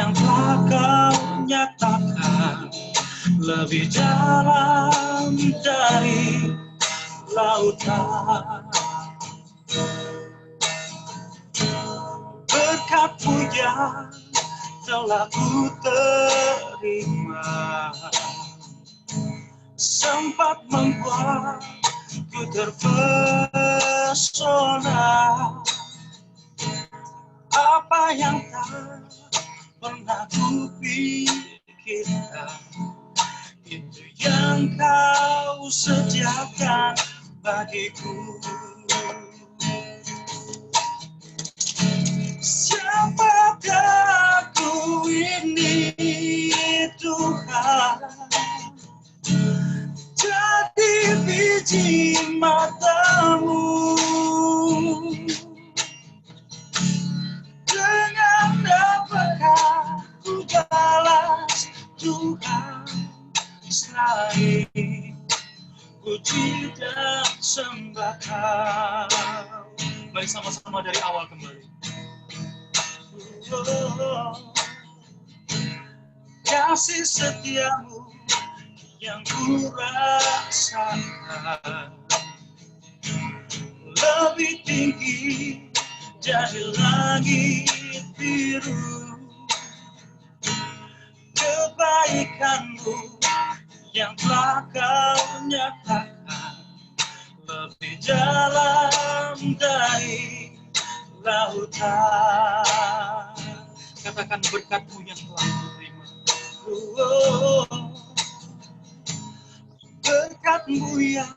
yang telah kau nyatakan lebih dalam dari lautan. Berkat-Mu yang telah ku terima, sempat membuatku terpesona. Apa yang tak pernah ku pikirkan, itu yang kau sediakan bagiku. Siapakah aku ini Tuhan, jadi biji mata-Mu. Dengan apakah ku balas Tuhan selain puji dan sembah Kau. Mari sama-sama dari awal kembali. Kasih setia-Mu yang ku rasakan lebih tinggi dari langit biru. Kebaikan-Mu yang telah Kau nyatakan lebih dalam dari lautan. Katakan berkat-Mu yang telah ku terima. Berkat-Mu yang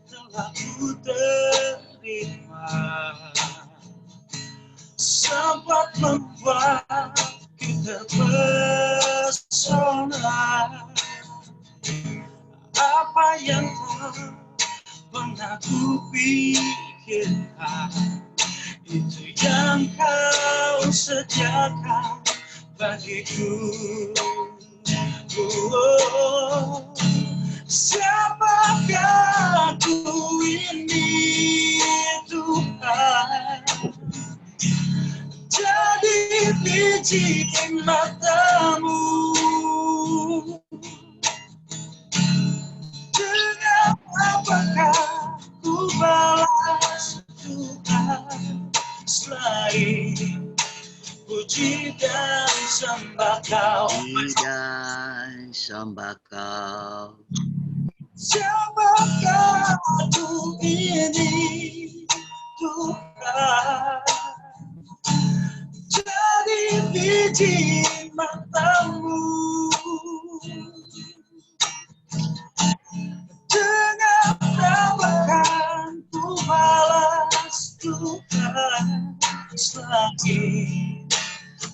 telah ku terima, sempat membuatku terpesona. Apa yang tak pernah ku pikirkan, itu yang Kau sediakan bagiku. Siapakah aku ini Tuhan, jadi biji mata-Mu. Dengan apakah ku balas Tuhan selain puji dan sembah Kau. Puji dan sembah Kau. Siapakah aku ini Tuhan, jadi biji mata-Mu. Dengan apakah ku balas Tuhan selain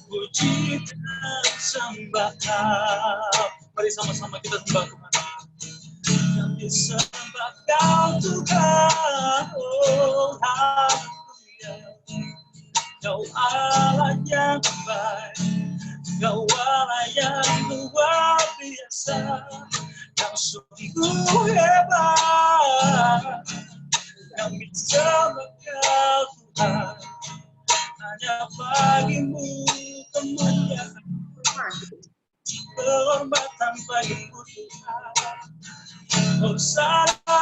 puji dan sembah Kau. Mari sama-sama kita sembah Tuhan. Kami sembah Kau Tuhan, oh haleluya. Kau Allah yang baik, Kau Allah yang luar biasa. Kau sungguh hebat. Kami sembah Kau Tuhan, hanya bagi-Mu kemuliaan, kehormatan bagi-Mu Tuhan. Hosana,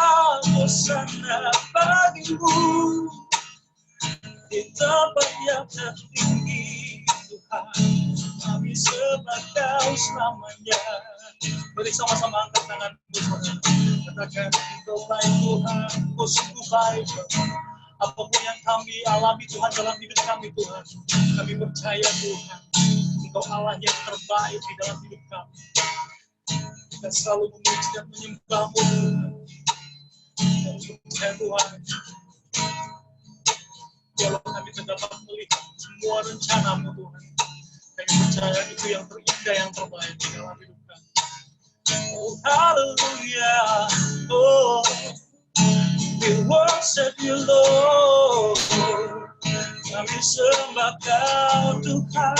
Hosana bagi-Mu di tempat yang tertinggi Tuhan. Kami sembah Kau selamanya. Mari sama-sama angkat tangan-Mu Tuhan. Katakan Engkau baik Tuhan, Engkau sungguh baik. Apapun yang kami alami Tuhan dalam hidup kami Tuhan, kami percaya Tuhan, Engkau Allah yang terbaik di dalam hidup kami. Kita selalu memuji dan menyembah-Mu Tuhan. Tuhan, kalau kami dapat melihat semua rencana-Mu Tuhan, kami percaya itu yang terindah, yang terbaik di dalam hidup kami. Oh haleluya, oh we worship You Lord. Kami sembah Kau Tuhan,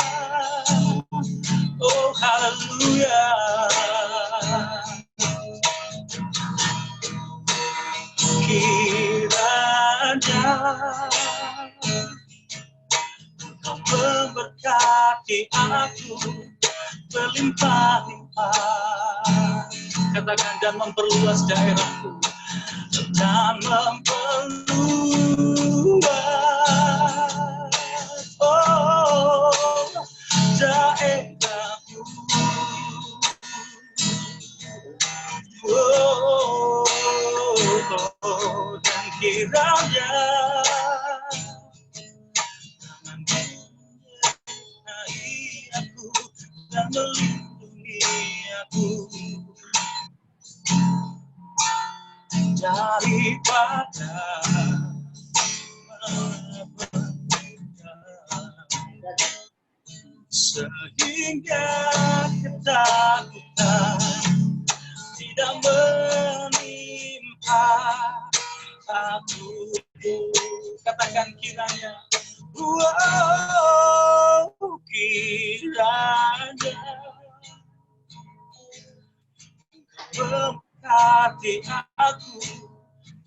oh haleluya. Kiranya Kau memberkati aku berlimpah-limpah. Katakan, dan memperluas daerahku, dan memperluas daerahku. Dan kiranya aku dan melindungi aku daripada sehingga ketakutan tidak menimpa aku. Katakan, kiranya, kiranya memberkati aku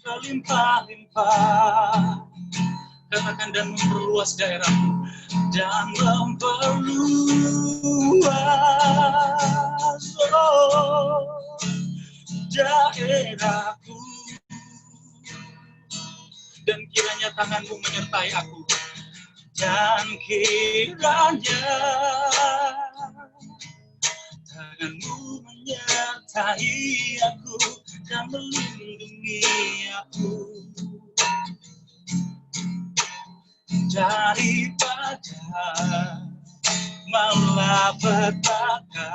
berlimpah-limpah. Katakan, dan memperluas daerahku, dan memperluas daerahku. Dan kiranya tanganmu menyertai aku, dan kiranya tanganmu menyertai aku dan melindungi aku daripada malapetaka,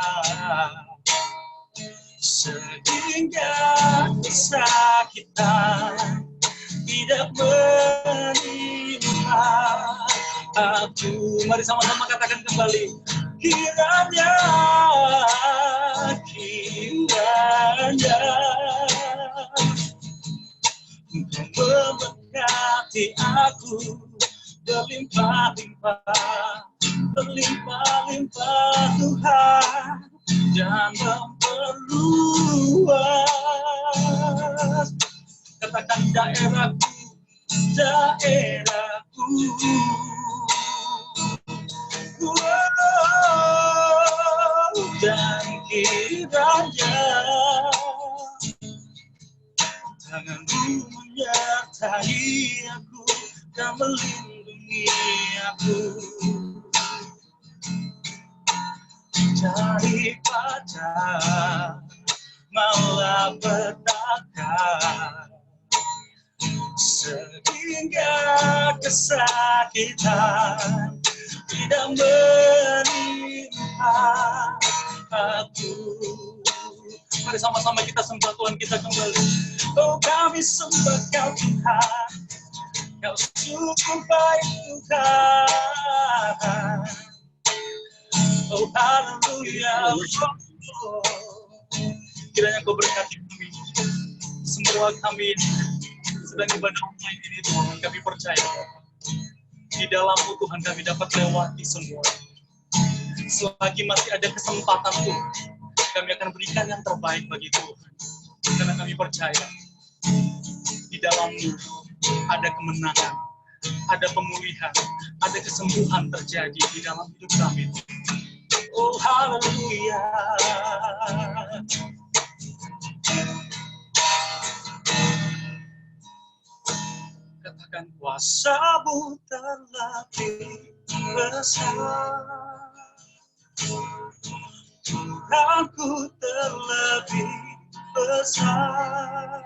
sehingga kesakitan tidak menimpa aku. Mari sama-sama katakan kembali, kiranya memberkati aku berlimpah-limpah, berlimpah-limpah Tuhan, dan memperluas. Katakan, daerahku, daerahku. Dan kiranya tanganmu menyertai aku dan melindungi aku daripada malapetaka, sehingga kesakitan tidak menimpa aku. Mari sama-sama kita sembah Tuhan kita kembali. Oh, kami sembah Kau Tuhan, Kau cukup baik Tuhan. Oh, haleluya. Kiranya Kau berkati kami, semua kami sedang ibadah online ini Tuhan. Kami percaya di dalam-Mu Tuhan kami dapat lewati semua. Selagi masih ada kesempatan Tuhan, kami akan berikan yang terbaik bagi Tuhan. Karena kami percaya di dalam-Mu ada kemenangan, ada pemulihan, ada kesembuhan terjadi di dalam hidup kami. Oh, haleluya. Katakan, kuasa-Mu terlebih besar, Tuhanku terlebih besar.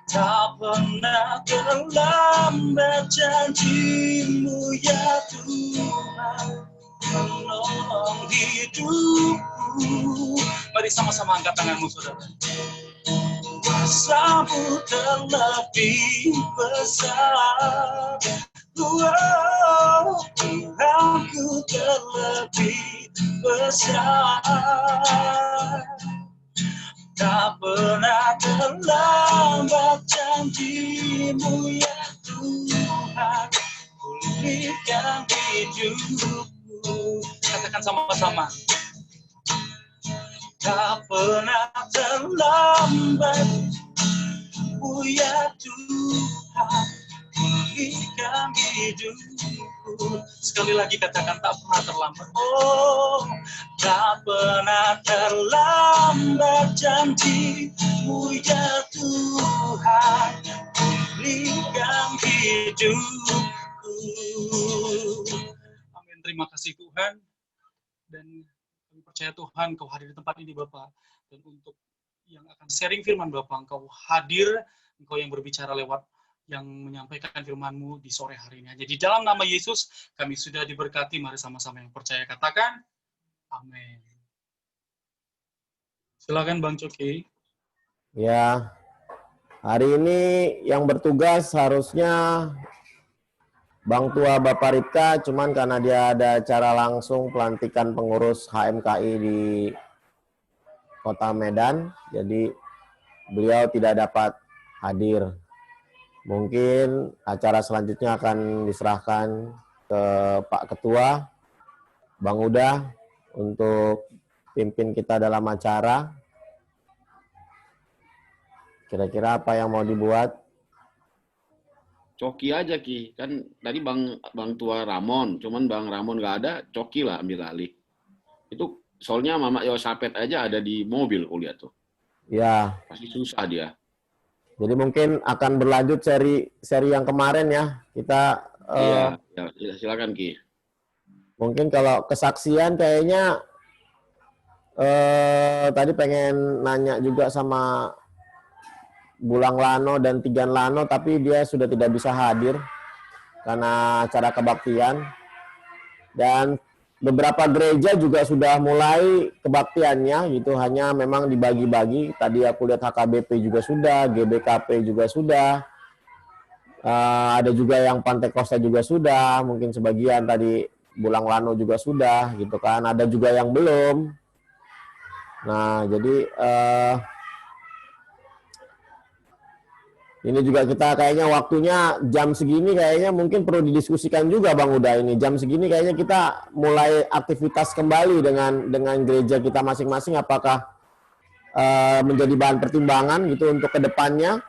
Tak pernah terlambat janji-Mu ya Tuhan, menolong hidupku. Mari sama-sama angkat tanganmu saudara. Kuasa-Mu terlebih besar, Tuhanku terlebih besar. Tak pernah terlambat janji-Mu ya Tuhan, pulihkan hidupku. Katakan sama-sama. Tak pernah terlambat, oh ya Tuhan, pulihkan hidupku. Sekali lagi katakan, tak pernah terlambat. Oh, tak pernah terlambat janji-Mu ya Tuhan, pulihkan hidupku. Amin. Terima kasih Tuhan. Dan kami percaya Tuhan, Kau hadir di tempat ini Bapak. Dan untuk yang akan sharing firman Bapak, Engkau hadir, Engkau yang berbicara lewat yang menyampaikan firman-Mu di sore hari ini. Jadi dalam nama Yesus, kami sudah diberkati. Mari sama-sama yang percaya katakan, amin. Silakan Bang Coki. Ya, hari ini yang bertugas harusnya Bang Tua Bapak Ripka, cuman karena dia ada acara langsung pelantikan pengurus HMKI di Kota Medan, jadi beliau tidak dapat hadir. Mungkin acara selanjutnya akan diserahkan ke Pak Ketua, Bang Uda, untuk pimpin kita dalam acara. Kira-kira apa yang mau dibuat? Coki aja Ki, kan tadi Bang Tua Ramon, cuman Bang Ramon nggak ada, Coki lah ambil alih. Itu soalnya Mama Yosapet aja ada di mobil kuliah tuh. Ya. Pasti susah dia. Jadi mungkin akan berlanjut seri yang kemarin ya. Kita Iya, silakan Ki. mungkin kalau kesaksian kayaknya tadi pengen nanya juga sama Bulang Lano dan Tigan Lano, tapi dia sudah tidak bisa hadir karena acara kebaktian. Dan beberapa gereja juga sudah mulai kebaktiannya gitu, hanya memang dibagi-bagi. Tadi aku lihat HKBP juga sudah, GBKP juga sudah, ada juga yang Pantai Kosta juga sudah, mungkin sebagian tadi Bulang Lano juga sudah gitu kan, ada juga yang belum. Nah jadi ini juga kita kayaknya waktunya jam segini kayaknya mungkin perlu didiskusikan juga Bang Uda ini. Jam segini kayaknya kita mulai aktivitas kembali dengan gereja kita masing-masing. Apakah menjadi bahan pertimbangan gitu untuk kedepannya?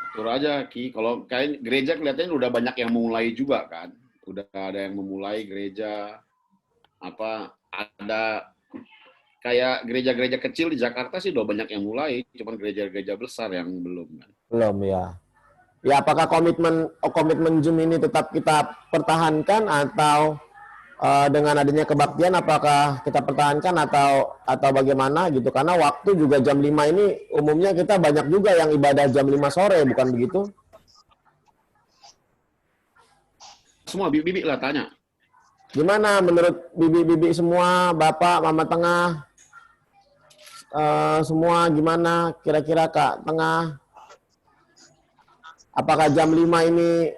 Atur aja Ki, kalau kayak gereja kelihatannya udah banyak yang memulai juga kan. Udah ada yang memulai gereja, ada kayak gereja-gereja kecil di Jakarta sih udah banyak yang mulai, cuman gereja-gereja besar yang belum kan. Belum ya. Ya apakah komitmen Zoom ini tetap kita pertahankan atau dengan adanya kebaktian apakah kita pertahankan atau bagaimana gitu, karena waktu juga jam 5 ini umumnya kita banyak juga yang ibadah jam 5 sore, bukan begitu? Semua bibi lah tanya. Gimana menurut bibi-bibi semua, Bapak, Mama Tengah, semua gimana kira-kira Kak Tengah? Apakah jam 5 ini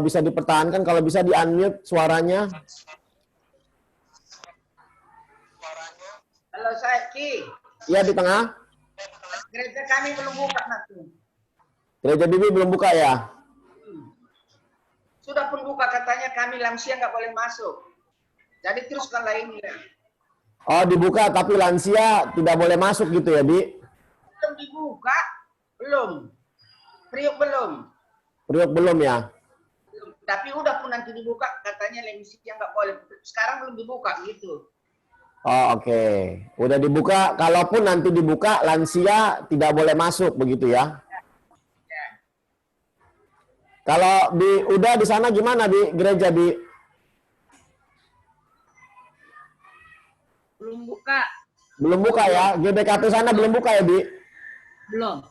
bisa dipertahankan? Kalau bisa di-unmute suaranya. Halo saya Ki. Iya di tengah. Gereja kami belum buka nanti. Gereja bibi belum buka ya? Sudah pun buka katanya kami lansia nggak boleh masuk. Jadi teruskan lainnya. Oh dibuka tapi lansia tidak boleh masuk gitu ya Bi? Belum dibuka, belum. Priok belum. Priok belum ya? Tapi udah pun nanti dibuka katanya lansia nggak boleh. Sekarang belum dibuka gitu. Oh oke. Udah dibuka, kalaupun nanti dibuka lansia tidak boleh masuk begitu ya? Ya. Kalau Bi udah di sana gimana Bi gereja Bi? Belum buka. Belum buka ya? GBKP sana belum buka ya Bi? Belum.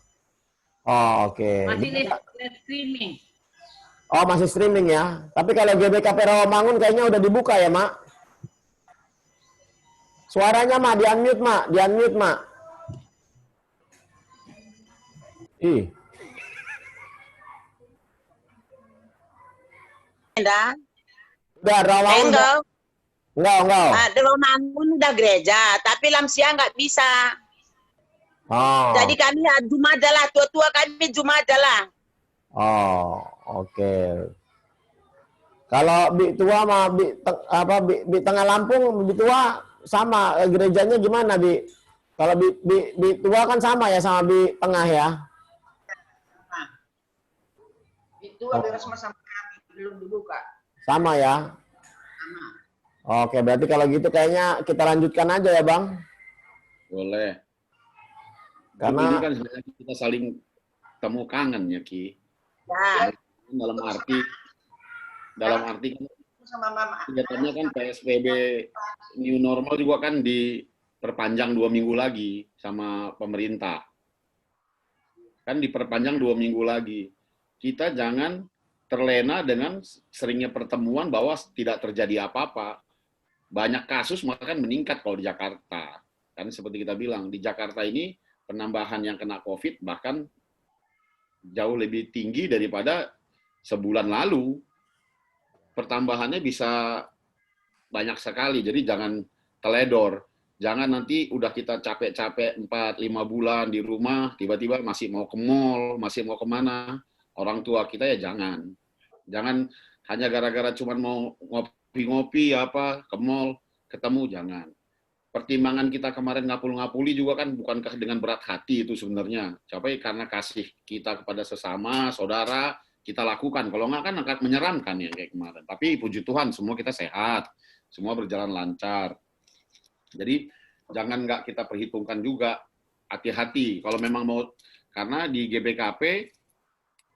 Oh oke. Masih live streaming. Oh masih streaming ya? Tapi kalau GBKP Rawamangun kayaknya udah dibuka ya Mak? Suaranya Mak, di-unmute Mak, di-unmute Mak. Ih. Dah. Udah Rawamangun. Enggak. Di Romangun udah gereja, tapi lansia nggak bisa. Oh. Jadi kami Jumada lah, tua-tua kami Jumada lah. Oh, oke. Kalau Bi tua sama Bi Tengah Lampung, Bi tua sama gerejanya gimana Bi? Kalau Bi tua kan sama ya sama Bi Tengah ya? Itu ada sama-sama kami, belum dibuka. Sama ya? Sama. Oke, berarti kalau gitu kayaknya kita lanjutkan aja ya, Bang. Boleh. Karena ini kan hanya kita saling temu kangen ya, Ki. Ya. Dalam arti kan Sama mama. kelihatannya kan PSBB new normal juga kan diperpanjang 2 minggu lagi sama pemerintah. Kan diperpanjang 2 minggu lagi. Kita jangan terlena dengan seringnya pertemuan bahwa tidak terjadi apa-apa. Banyak kasus malah kan meningkat kalau di Jakarta. Kan seperti kita bilang, di Jakarta ini penambahan yang kena COVID bahkan jauh lebih tinggi daripada sebulan lalu. Pertambahannya bisa banyak sekali, jadi jangan teledor. Jangan nanti udah kita capek-capek 4-5 bulan di rumah, tiba-tiba masih mau ke mall, masih mau kemana. Orang tua kita ya jangan. Jangan hanya gara-gara cuma mau ngopi-ngopi apa ke mall, ketemu, jangan. Pertimbangan kita kemarin ngapul-ngapuli juga kan bukankah dengan berat hati itu sebenarnya. Capek karena kasih kita kepada sesama, saudara, kita lakukan. Kalau nggak kan akan menyeramkan ya kayak kemarin. Tapi puji Tuhan semua kita sehat, semua berjalan lancar. Jadi jangan nggak kita perhitungkan juga, hati-hati. Kalau memang mau, karena di GBKP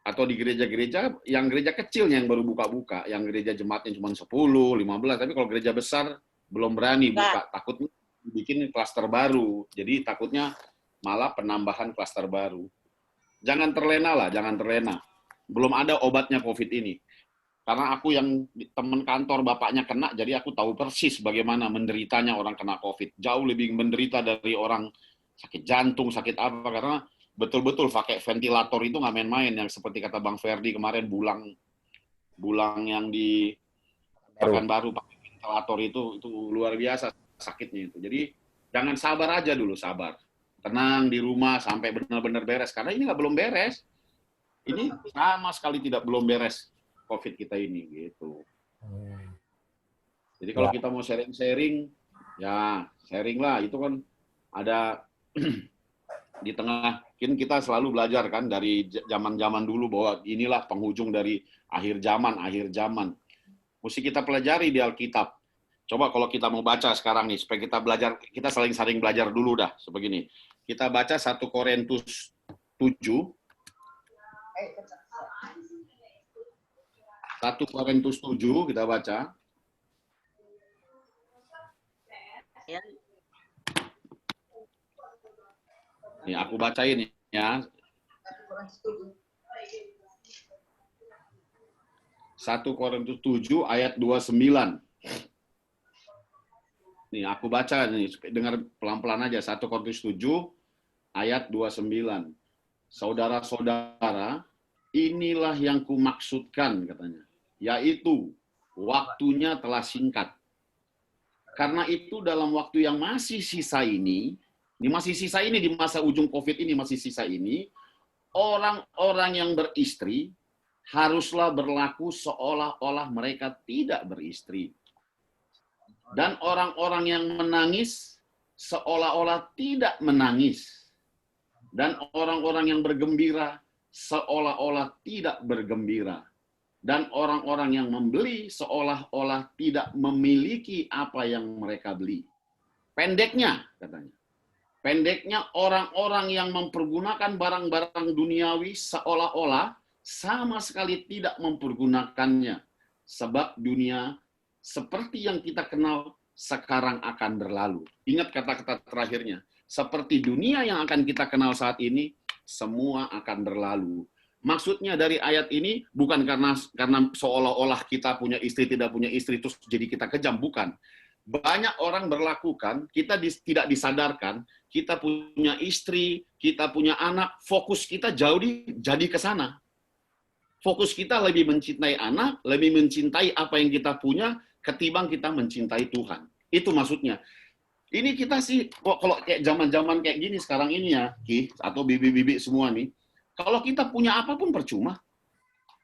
atau di gereja-gereja, yang gereja kecilnya yang baru buka-buka, yang gereja jemaatnya cuma 10, 15, tapi kalau gereja besar belum berani buka, takutnya bikin klaster baru. Jadi takutnya malah penambahan klaster baru. Jangan terlena lah, jangan terlena. Belum ada obatnya COVID ini. Karena aku yang teman kantor bapaknya kena, jadi aku tahu persis bagaimana menderitanya orang kena COVID. Jauh lebih menderita dari orang sakit jantung, sakit apa. Karena betul-betul pakai ventilator itu nggak main-main. Yang seperti kata Bang Ferdi kemarin, bulang yang di Pekanbaru pakai ventilator itu luar biasa sakitnya itu. Jadi jangan sabar aja dulu, sabar. Tenang di rumah sampai benar-benar beres. Karena ini nggak belum beres. Ini sama sekali tidak belum beres COVID kita ini gitu. Jadi kalau kita mau sharing-sharing, ya sharing lah. Itu kan ada di tengah. Kita selalu belajar kan dari zaman-zaman dulu bahwa inilah penghujung dari akhir zaman. Mesti kita pelajari di Alkitab. Coba kalau kita mau baca sekarang nih, supaya kita belajar, kita saling belajar dulu dah, sebegini. Kita baca 1 Korintus 7. 1 Korintus 7 kita baca. Ya. Nih, aku bacain ya. 1 Korintus 7 ayat 29. Nih, aku baca nih, dengar pelan-pelan aja. 1 Korintus 7 ayat 29. Saudara-saudara, inilah yang kumaksudkan katanya, yaitu waktunya telah singkat. Karena itu dalam waktu yang masih sisa ini di masa ujung COVID ini masih sisa ini, orang-orang yang beristri haruslah berlaku seolah-olah mereka tidak beristri. Dan orang-orang yang menangis seolah-olah tidak menangis. Dan orang-orang yang bergembira seolah-olah tidak bergembira. Dan orang-orang yang membeli seolah-olah tidak memiliki apa yang mereka beli. Pendeknya, katanya. Pendeknya orang-orang yang mempergunakan barang-barang duniawi seolah-olah sama sekali tidak mempergunakannya. Sebab dunia seperti yang kita kenal sekarang akan berlalu. Ingat kata-kata terakhirnya. Seperti dunia yang akan kita kenal saat ini, semua akan berlalu. Maksudnya dari ayat ini bukan karena seolah-olah kita punya istri, tidak punya istri, terus jadi kita kejam. Bukan. Banyak orang berlakukan, kita tidak disadarkan, kita punya istri, kita punya anak, fokus kita jauh jadi ke sana. Fokus kita lebih mencintai anak, lebih mencintai apa yang kita punya, ketimbang kita mencintai Tuhan. Itu maksudnya. Ini kita sih, kalau kayak zaman-zaman kayak gini sekarang ini ya, Ki, atau bibi-bibi semua nih, kalau kita punya apapun percuma.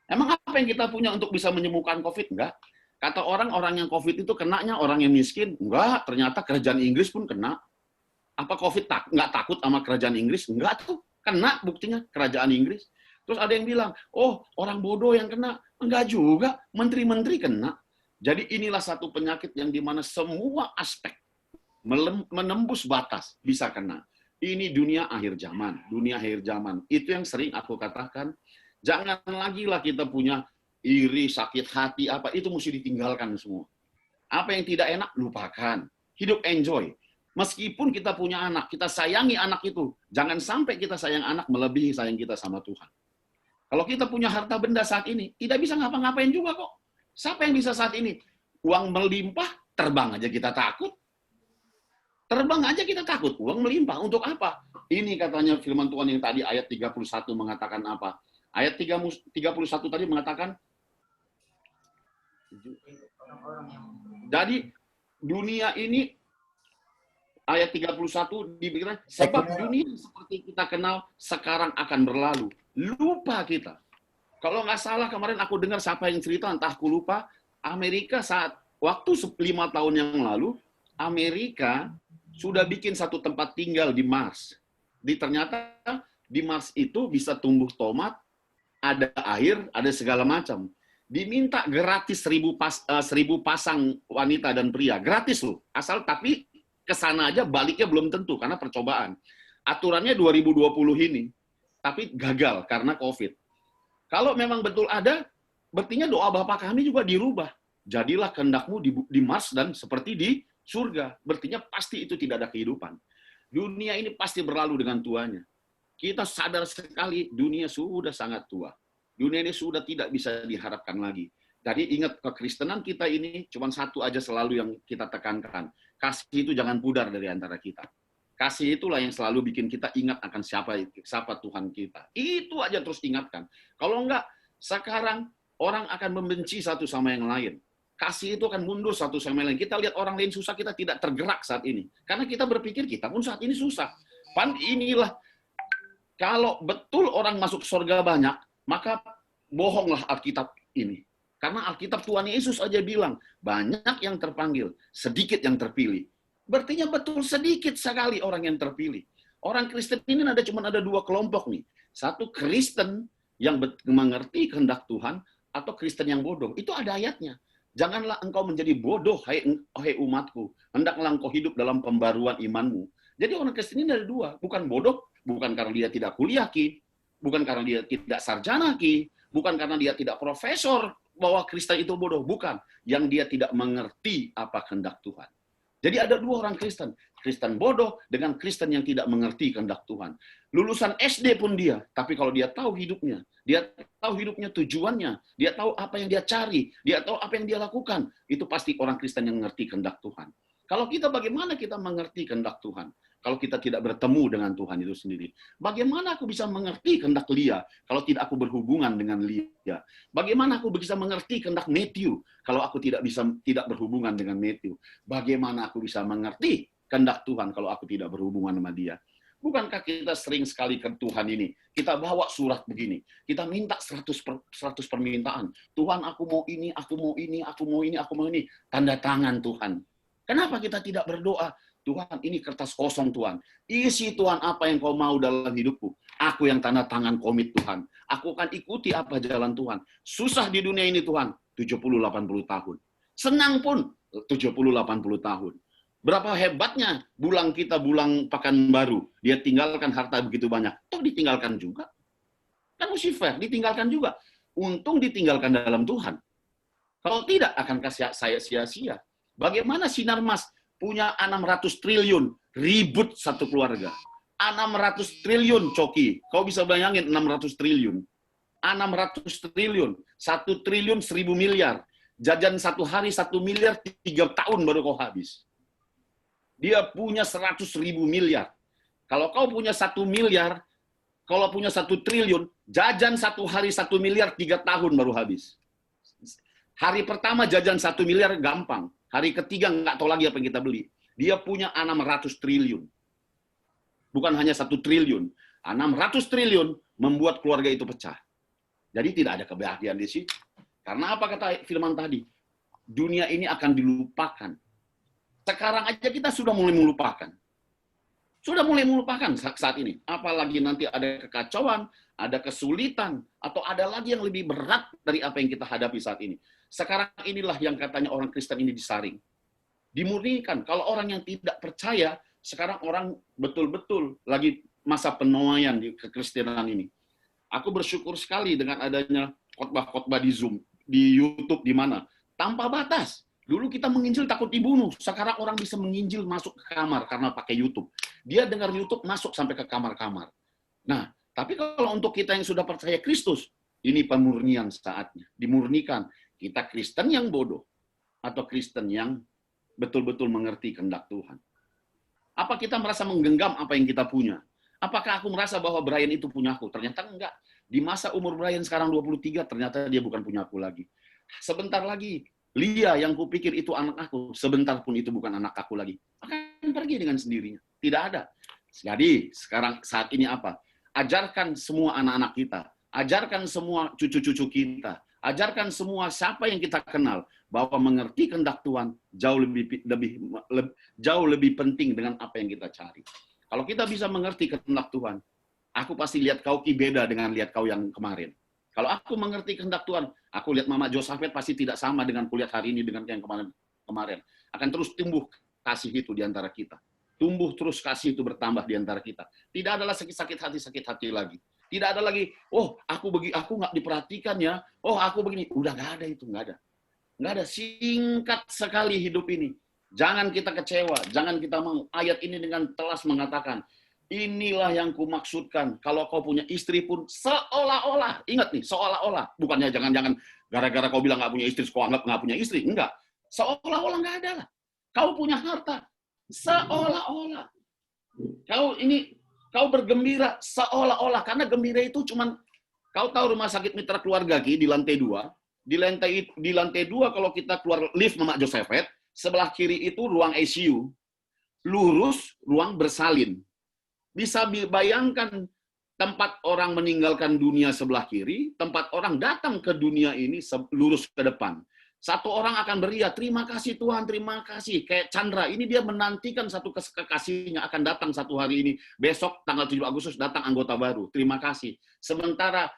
Emang apa yang kita punya untuk bisa menyembuhkan COVID? Enggak. Kata orang yang COVID itu kenanya orang yang miskin. Enggak, ternyata kerajaan Inggris pun kena. Apa COVID nggak takut sama kerajaan Inggris? Enggak tuh, kena buktinya kerajaan Inggris. Terus ada yang bilang, oh orang bodoh yang kena. Enggak juga, menteri-menteri kena. Jadi inilah satu penyakit yang dimana semua aspek menembus batas bisa kena. Ini dunia akhir zaman, dunia akhir zaman. Itu yang sering aku katakan, jangan lagi lah kita punya iri, sakit hati, apa itu mesti ditinggalkan semua. Apa yang tidak enak, lupakan. Hidup enjoy. Meskipun kita punya anak, kita sayangi anak itu. Jangan sampai kita sayang anak melebihi sayang kita sama Tuhan. Kalau kita punya harta benda saat ini, tidak bisa ngapa-ngapain juga kok. Siapa yang bisa saat ini? Uang melimpah, terbang aja kita takut. Terbang aja kita takut. Uang melimpah. Untuk apa? Ini katanya firman Tuhan yang tadi ayat 31 mengatakan apa? Ayat 31 tadi mengatakan, jadi dunia ini, ayat 31 dibilang, sebab dunia seperti kita kenal sekarang akan berlalu. Lupa kita. Kalau nggak salah kemarin aku dengar siapa yang cerita, entah aku lupa, Amerika saat waktu 5 tahun yang lalu, Amerika sudah bikin satu tempat tinggal di Mars. Ternyata di Mars itu bisa tumbuh tomat, ada air, ada segala macam. Diminta gratis 1000 pasang wanita dan pria. Gratis loh. Asal tapi kesana aja baliknya belum tentu karena percobaan. Aturannya 2020 ini. Tapi gagal karena COVID. Kalau memang betul ada, berarti doa Bapa kami juga dirubah. Jadilah kehendakmu di Mars dan seperti di surga. Berarti pasti itu tidak ada kehidupan. Dunia ini pasti berlalu dengan tuanya. Kita sadar sekali dunia sudah sangat tua. Dunia ini sudah tidak bisa diharapkan lagi. Jadi ingat, kekristenan kita ini cuma satu aja selalu yang kita tekankan. Kasih itu jangan pudar dari antara kita. Kasih itulah yang selalu bikin kita ingat akan siapa Tuhan kita. Itu aja terus ingatkan. Kalau enggak, sekarang orang akan membenci satu sama yang lain. Kasih itu akan mundur satu sama yang lain. Kita lihat orang lain susah, kita tidak tergerak saat ini. Karena kita berpikir kita pun saat ini susah. Inilah, kalau betul orang masuk surga banyak, maka bohonglah Alkitab ini. Karena Alkitab Tuhan Yesus aja bilang, banyak yang terpanggil, sedikit yang terpilih. Berarti betul sedikit sekali orang yang terpilih. Orang Kristen ini cuma ada 2 kelompok nih. Satu Kristen yang mengerti kehendak Tuhan, atau Kristen yang bodoh. Itu ada ayatnya. Janganlah engkau menjadi bodoh, hai umatku. Hendaklah engkau hidup dalam pembaruan imanmu. Jadi orang Kristen ini ada 2. Bukan bodoh, bukan karena dia tidak kuliah, Ki. Bukan karena dia tidak sarjana, Ki. Bukan karena dia tidak profesor, bahwa Kristen itu bodoh. Bukan. Yang dia tidak mengerti apa kehendak Tuhan. Jadi ada 2 orang Kristen. Kristen bodoh dengan Kristen yang tidak mengerti kehendak Tuhan. Lulusan SD pun dia. Tapi kalau dia tahu hidupnya, dia tahu hidupnya tujuannya, dia tahu apa yang dia cari, dia tahu apa yang dia lakukan, itu pasti orang Kristen yang mengerti kehendak Tuhan. Kalau kita, bagaimana kita mengerti kehendak Tuhan? Kalau kita tidak bertemu dengan Tuhan itu sendiri. Bagaimana aku bisa mengerti kehendak Lia kalau tidak aku berhubungan dengan Lia? Bagaimana aku bisa mengerti kehendak Matthew kalau aku tidak berhubungan dengan Matthew? Bagaimana aku bisa mengerti kehendak Tuhan kalau aku tidak berhubungan sama dia? Bukankah kita sering sekali ke Tuhan ini? Kita bawa surat begini. Kita minta 100 permintaan. Tuhan, aku mau ini, aku mau ini, aku mau ini, aku mau ini. Tanda tangan Tuhan. Kenapa kita tidak berdoa? Tuhan, ini kertas kosong Tuhan. Isi Tuhan apa yang kau mau dalam hidupku. Aku yang tanda tangan komit Tuhan. Aku akan ikuti apa jalan Tuhan. Susah di dunia ini Tuhan, 70-80 tahun. Senang pun 70-80 tahun. Berapa hebatnya bulang kita, bulang Pekanbaru. Dia tinggalkan harta begitu banyak. Toh ditinggalkan juga. Kan mesti fair, ditinggalkan juga. Untung ditinggalkan dalam Tuhan. Kalau tidak, akan kasih saya sia-sia. Bagaimana Sinarmas punya 600 triliun, ribut satu keluarga. 600 triliun, Coki. Kau bisa bayangin 600 triliun. 600 triliun. 1 triliun 1000 miliar. Jajan satu hari 1 miliar, 3 tahun baru kau habis. Dia punya 100.000 miliar. Kalau kau punya 1 miliar, kalau punya 1 triliun, jajan satu hari 1 miliar, 3 tahun baru habis. Hari pertama jajan 1 miliar gampang. Hari ketiga nggak tahu lagi apa yang kita beli. Dia punya 600 triliun. Bukan hanya 1 triliun. 600 triliun membuat keluarga itu pecah. Jadi tidak ada kebahagiaan di situ. Karena apa kata firman tadi? Dunia ini akan dilupakan. Sekarang aja kita sudah mulai melupakan. Sudah mulai melupakan saat ini. Apalagi nanti ada kekacauan, ada kesulitan, atau ada lagi yang lebih berat dari apa yang kita hadapi saat ini. Sekarang inilah yang katanya orang Kristen ini disaring. Dimurnikan. Kalau orang yang tidak percaya, sekarang orang betul-betul lagi masa penuaian di kekristenan ini. Aku bersyukur sekali dengan adanya khotbah-khotbah di Zoom, di YouTube, di mana. Tanpa batas. Dulu kita menginjil takut dibunuh. Sekarang orang bisa menginjil masuk ke kamar karena pakai YouTube. Dia dengar YouTube masuk sampai ke kamar-kamar. Nah, tapi kalau untuk kita yang sudah percaya Kristus, ini pemurnian saatnya. Dimurnikan. Kita Kristen yang bodoh. Atau Kristen yang betul-betul mengerti kehendak Tuhan. Apa kita merasa menggenggam apa yang kita punya? Apakah aku merasa bahwa Brian itu punya aku? Ternyata enggak. Di masa umur Brian sekarang 23, ternyata dia bukan punya aku lagi. Sebentar lagi, Lia yang kupikir itu anak aku, sebentar pun itu bukan anak aku lagi. Akan pergi dengan sendirinya. Tidak ada. Jadi, sekarang saat ini apa? Ajarkan semua anak-anak kita. Ajarkan semua cucu-cucu kita. Ajarkan semua siapa yang kita kenal bahwa mengerti kehendak Tuhan jauh lebih penting dengan apa yang kita cari. Kalau kita bisa mengerti kehendak Tuhan, aku pasti lihat kau beda dengan lihat kau yang kemarin. Kalau aku mengerti kehendak Tuhan, aku lihat Mama Josafet pasti tidak sama dengan kulihat hari ini dengan yang kemarin. Akan terus tumbuh kasih itu di antara kita. Tumbuh terus kasih itu bertambah di antara kita. Tidak adalah sakit hati lagi. Tidak ada lagi, oh aku nggak diperhatikan ya, oh aku begini. Udah nggak ada itu, nggak ada. Nggak ada. Singkat sekali hidup ini. Jangan kita kecewa, jangan kita mau. Ayat ini dengan telas mengatakan, inilah yang kumaksudkan. Kalau kau punya istri pun seolah-olah. Ingat nih, seolah-olah. Bukannya jangan-jangan gara-gara kau bilang nggak punya istri, kau anggap nggak punya istri. Enggak. Seolah-olah nggak ada lah. Kau punya harta. Seolah-olah. Kau bergembira seolah-olah. Karena gembira itu cuman, kau tahu rumah sakit Mitra Keluarga Ki di lantai 2. Di lantai 2 kalau kita keluar lift Mama Josephet, sebelah kiri itu ruang ICU. Lurus ruang bersalin. Bisa bayangkan tempat orang meninggalkan dunia sebelah kiri, tempat orang datang ke dunia ini lurus ke depan. Satu orang akan beriak, terima kasih Tuhan, terima kasih. Kayak Chandra, ini dia menantikan satu kekasihnya akan datang satu hari ini. Besok tanggal 7 Agustus datang anggota baru, terima kasih. Sementara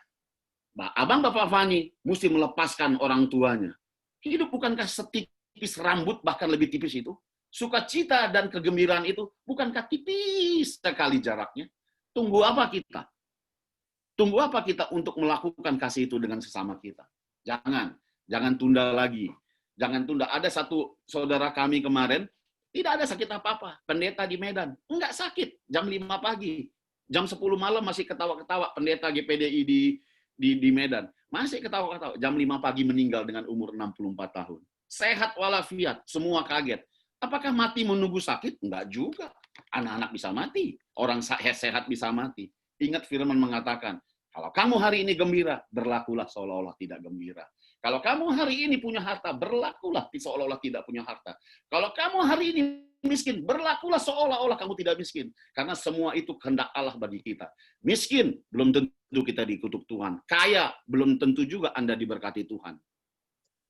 Abang Bapak Fani mesti melepaskan orang tuanya. Hidup bukankah setipis rambut, bahkan lebih tipis itu? Sukacita dan kegembiraan itu bukankah tipis sekali jaraknya? Tunggu apa kita? Tunggu apa kita untuk melakukan kasih itu dengan sesama kita? Jangan tunda lagi. Jangan tunda. Ada satu saudara kami kemarin, tidak ada sakit apa-apa. Pendeta di Medan. Enggak sakit. Jam 5 pagi. Jam 10 malam masih ketawa-ketawa. Pendeta GPDI di Medan. Masih ketawa-ketawa. Jam 5 pagi meninggal dengan umur 64 tahun. Sehat walafiat. Semua kaget. Apakah mati menunggu sakit? Enggak juga. Anak-anak bisa mati. Orang sehat bisa mati. Ingat firman mengatakan, kalau kamu hari ini gembira, berlakulah seolah-olah tidak gembira. Kalau kamu hari ini punya harta, berlakulah seolah-olah tidak punya harta. Kalau kamu hari ini miskin, berlakulah seolah-olah kamu tidak miskin. Karena semua itu kehendak Allah bagi kita. Miskin, belum tentu kita dikutuk Tuhan. Kaya, belum tentu juga Anda diberkati Tuhan.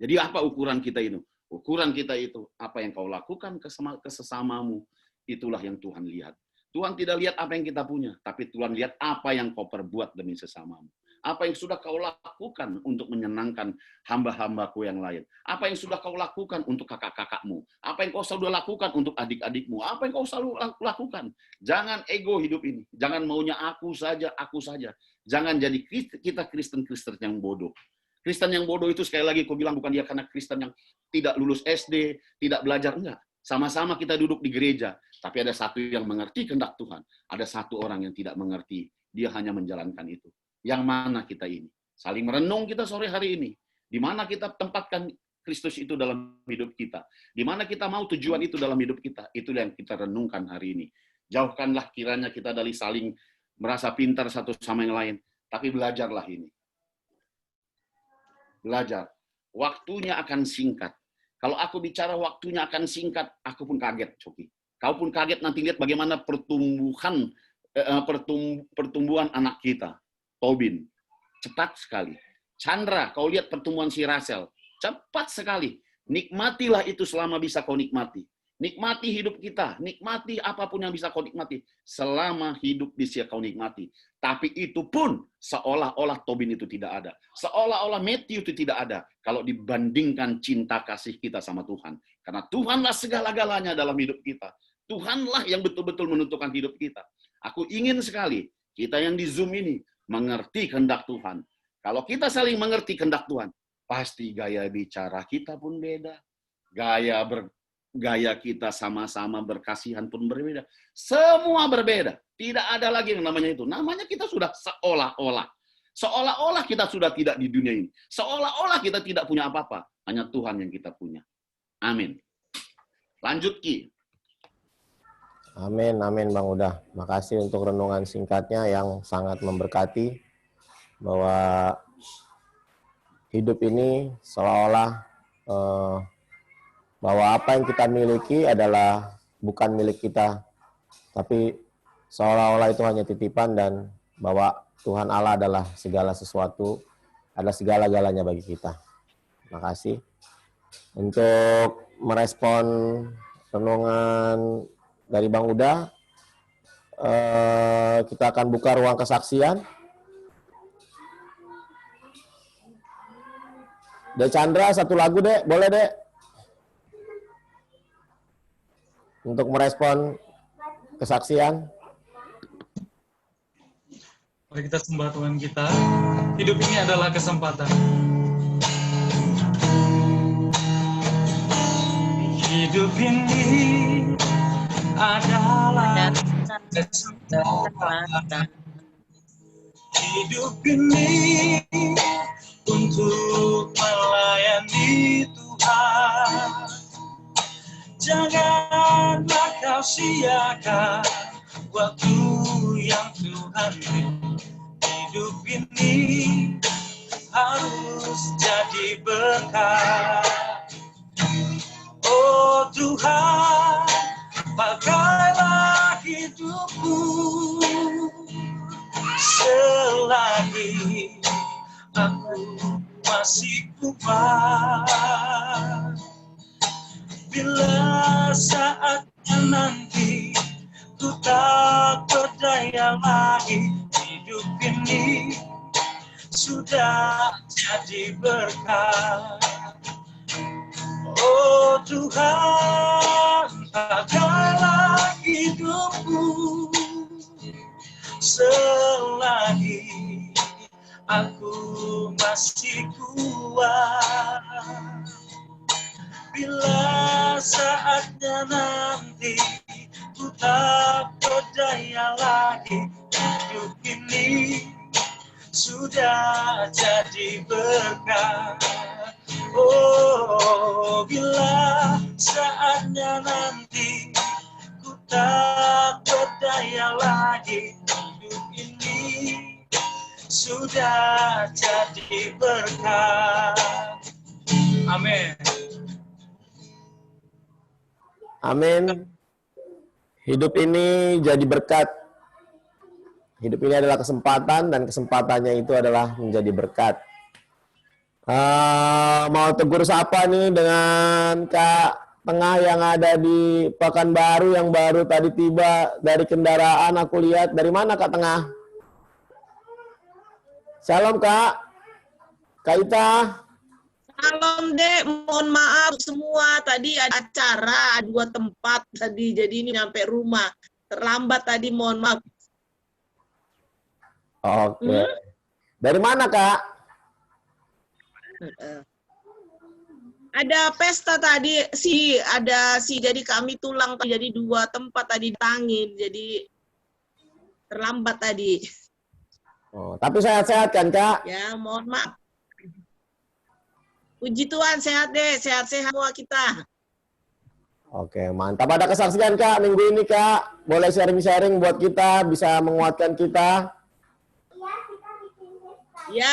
Jadi apa ukuran kita ini? Ukuran kita itu, apa yang kau lakukan ke sesamamu, itulah yang Tuhan lihat. Tuhan tidak lihat apa yang kita punya, tapi Tuhan lihat apa yang kau perbuat demi sesamamu. Apa yang sudah kau lakukan untuk menyenangkan hamba-hambaku yang lain. Apa yang sudah kau lakukan untuk kakak-kakakmu. Apa yang kau selalu lakukan untuk adik-adikmu. Apa yang kau selalu lakukan. Jangan ego hidup ini. Jangan maunya aku saja, aku saja. Jangan jadi kita Kristen-Kristen yang bodoh. Kristen yang bodoh itu sekali lagi aku bilang bukan dia karena Kristen yang tidak lulus SD, tidak belajar, enggak. Sama-sama kita duduk di gereja, tapi ada satu yang mengerti kehendak Tuhan, ada satu orang yang tidak mengerti, dia hanya menjalankan itu. Yang mana kita ini? Saling merenung kita sore hari ini. Di mana kita tempatkan Kristus itu dalam hidup kita? Di mana kita mau tujuan itu dalam hidup kita? Itulah yang kita renungkan hari ini. Jauhkanlah kiranya kita dari saling merasa pintar satu sama yang lain, tapi belajarlah ini. Belajar. Waktunya akan singkat. Kalau aku bicara waktunya akan singkat, aku pun kaget, Coki. Kau pun kaget nanti lihat bagaimana pertumbuhan anak kita. Tobin. Cepat sekali. Chandra, kau lihat pertumbuhan si Rachel. Cepat sekali. Nikmatilah itu selama bisa kau nikmati. Nikmati hidup kita, nikmati apapun yang bisa kau nikmati. Selama hidup bisa kau nikmati. Tapi itu pun seolah-olah Tobin itu tidak ada. Seolah-olah Matthew itu tidak ada. Kalau dibandingkan cinta kasih kita sama Tuhan. Karena Tuhanlah segala-galanya dalam hidup kita. Tuhanlah yang betul-betul menentukan hidup kita. Aku ingin sekali kita yang di Zoom ini mengerti kehendak Tuhan. Kalau kita saling mengerti kehendak Tuhan, pasti gaya bicara kita pun beda. Gaya kita sama-sama berkasihan pun berbeda. Semua berbeda. Tidak ada lagi yang namanya itu. Namanya kita sudah seolah-olah. Seolah-olah kita sudah tidak di dunia ini. Seolah-olah kita tidak punya apa-apa. Hanya Tuhan yang kita punya. Amin. Lanjut, Ki. Amin, amin Bang Uda. Makasih untuk renungan singkatnya yang sangat memberkati. Bahwa hidup ini seolah-olah bahwa apa yang kita miliki adalah bukan milik kita, tapi seolah-olah itu hanya titipan, dan bahwa Tuhan Allah adalah segala sesuatu, adalah segala-galanya bagi kita. Terima kasih. Untuk merespon renungan dari Bang Uda, kita akan buka ruang kesaksian. Dek Chandra, satu lagu Dek, boleh Dek? Untuk merespon kesaksian. Mari kita sembah Tuhan kita. Hidup ini adalah kesempatan. Hidup ini adalah kesempatan. Hidup ini untuk melayani Tuhan. Janganlah kau sia-siakan waktu yang Tuhan beri. Hidup ini harus jadi berkat. Oh Tuhan, pakailah hidupku selagi aku masih kuat. Bila saatnya nanti ku tak berdaya lagi, hidup ini sudah jadi berkat. Oh Tuhan, pakailah hidupku selagi aku masih kuat. Bila saatnya nanti ku tak berdaya lagi, hidup ini sudah jadi berkat. Oh, bila saatnya nanti ku tak berdaya lagi, hidup ini sudah jadi berkat. Amin. Amin. Hidup ini jadi berkat. Hidup ini adalah kesempatan, dan kesempatannya itu adalah menjadi berkat. Mau tegur sapa nih dengan Kak Tengah yang ada di Pekanbaru, yang baru tadi tiba dari kendaraan. Aku lihat. Dari mana Kak Tengah? Salam Kak. Kak Ita. Salam Dek, mohon maaf semua. Tadi ada acara 2 tempat tadi, jadi ini nyampe rumah. Terlambat tadi, mohon maaf. Oke. Dari mana Kak? Ada pesta tadi jadi kami tulang jadi 2 tempat tadi ditangin, jadi terlambat tadi. Oh, tapi sehat-sehat kan Kak? Ya, mohon maaf. Puji Tuhan, sehat deh, sehat-sehat semua kita. Oke, mantap. Ada kesaksian Kak minggu ini Kak? Boleh sharing-sharing buat kita, bisa menguatkan kita. Ya,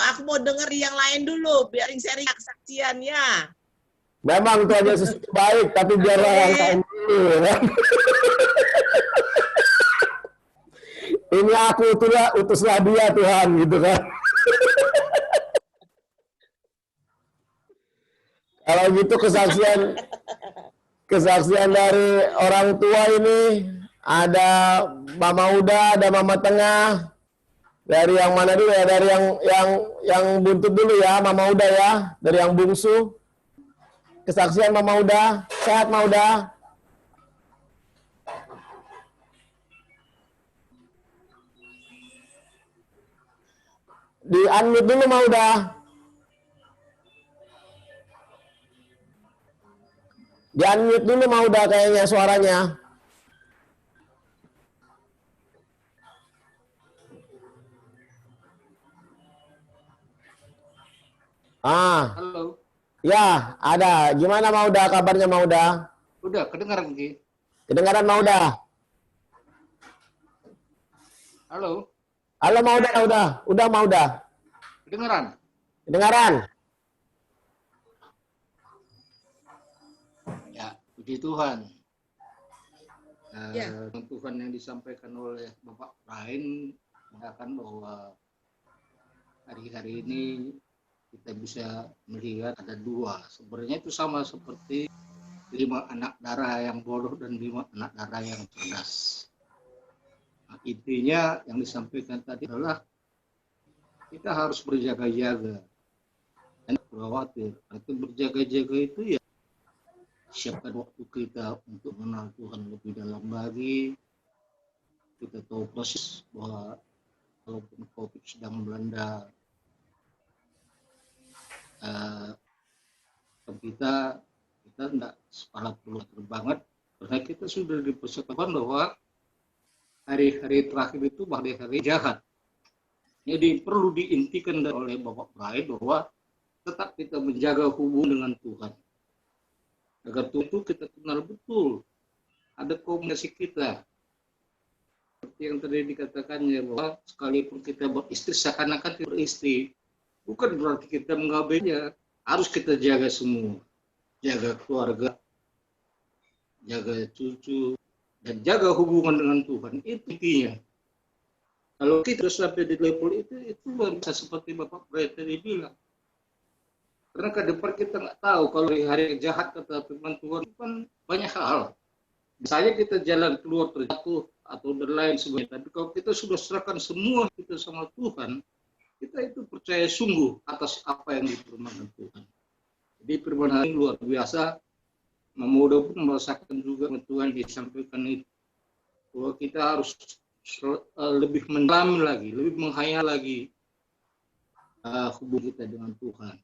aku mau denger yang lain dulu, biar sharing kesaksian ya. Memang itu ada sesuatu baik, tapi biar orang lain dulu. Kan? Ini aku utuslah dia Tuhan, gitu kan. Kalau gitu kesaksian dari orang tua ini. Ada Mama Uda, ada Mama Tengah. Dari yang mana dulu ya? Dari yang buntut dulu ya, Mama Uda ya. Dari yang bungsu. Kesaksian Mama Uda. Sehat Mama Uda? Di unmute dulu Mama Uda. Di unmute dulu Mama Uda kayaknya suaranya. Halo. Ya, ada. Gimana Mauda kabarnya Mauda? Udah kedengaran Ki? Kedengaran Mauda? Halo. Halo Mauda, udah Mauda. Kedengaran? Kedengaran? Ya, puji Tuhan. Ya. Tuhan yang disampaikan oleh Bapak Rain mengatakan bahwa hari-hari ini kita bisa melihat ada dua. Sebenarnya itu sama seperti 5 anak darah yang bodoh dan 5 anak darah yang cerdas. Nah, intinya yang disampaikan tadi adalah kita harus berjaga-jaga. Dan khawatir. Itu berjaga-jaga itu ya siapkan waktu kita untuk mengenal Tuhan lebih dalam lagi. Kita tahu proses bahwa walaupun COVID sedang melanda kita tidak kepala keluar banget karena kita sudah dipersiapkan bahwa hari-hari terakhir itu hari-hari jahat. Jadi perlu diintikan oleh Bapak Brian bahwa tetap kita menjaga hubungan dengan Tuhan. Agar itu kita kenal betul ada komunikasi kita. Seperti yang tadi dikatakannya bahwa sekalipun kita beristri seakan-akan tidak beristri. Bukan berarti kita mengabainya, harus kita jaga semua. Jaga keluarga, jaga cucu, dan jaga hubungan dengan Tuhan. Itu intinya. Kalau kita sampai di level itu baru bisa seperti Bapak Brian tadi bilang. Karena ke depan kita nggak tahu kalau hari jahat kata firman Tuhan itu kan banyak hal. Misalnya kita jalan keluar terjatuh atau dan lain sebagainya. Tapi kalau kita sudah serahkan semua kita sama Tuhan, kita itu percaya sungguh atas apa yang difirmankan Tuhan. Jadi firman ini luar biasa. Memudah pun merasakan juga Tuhan disampaikan itu. Bahwa kita harus lebih mendalami lagi, lebih menghayal lagi hubungan kita dengan Tuhan.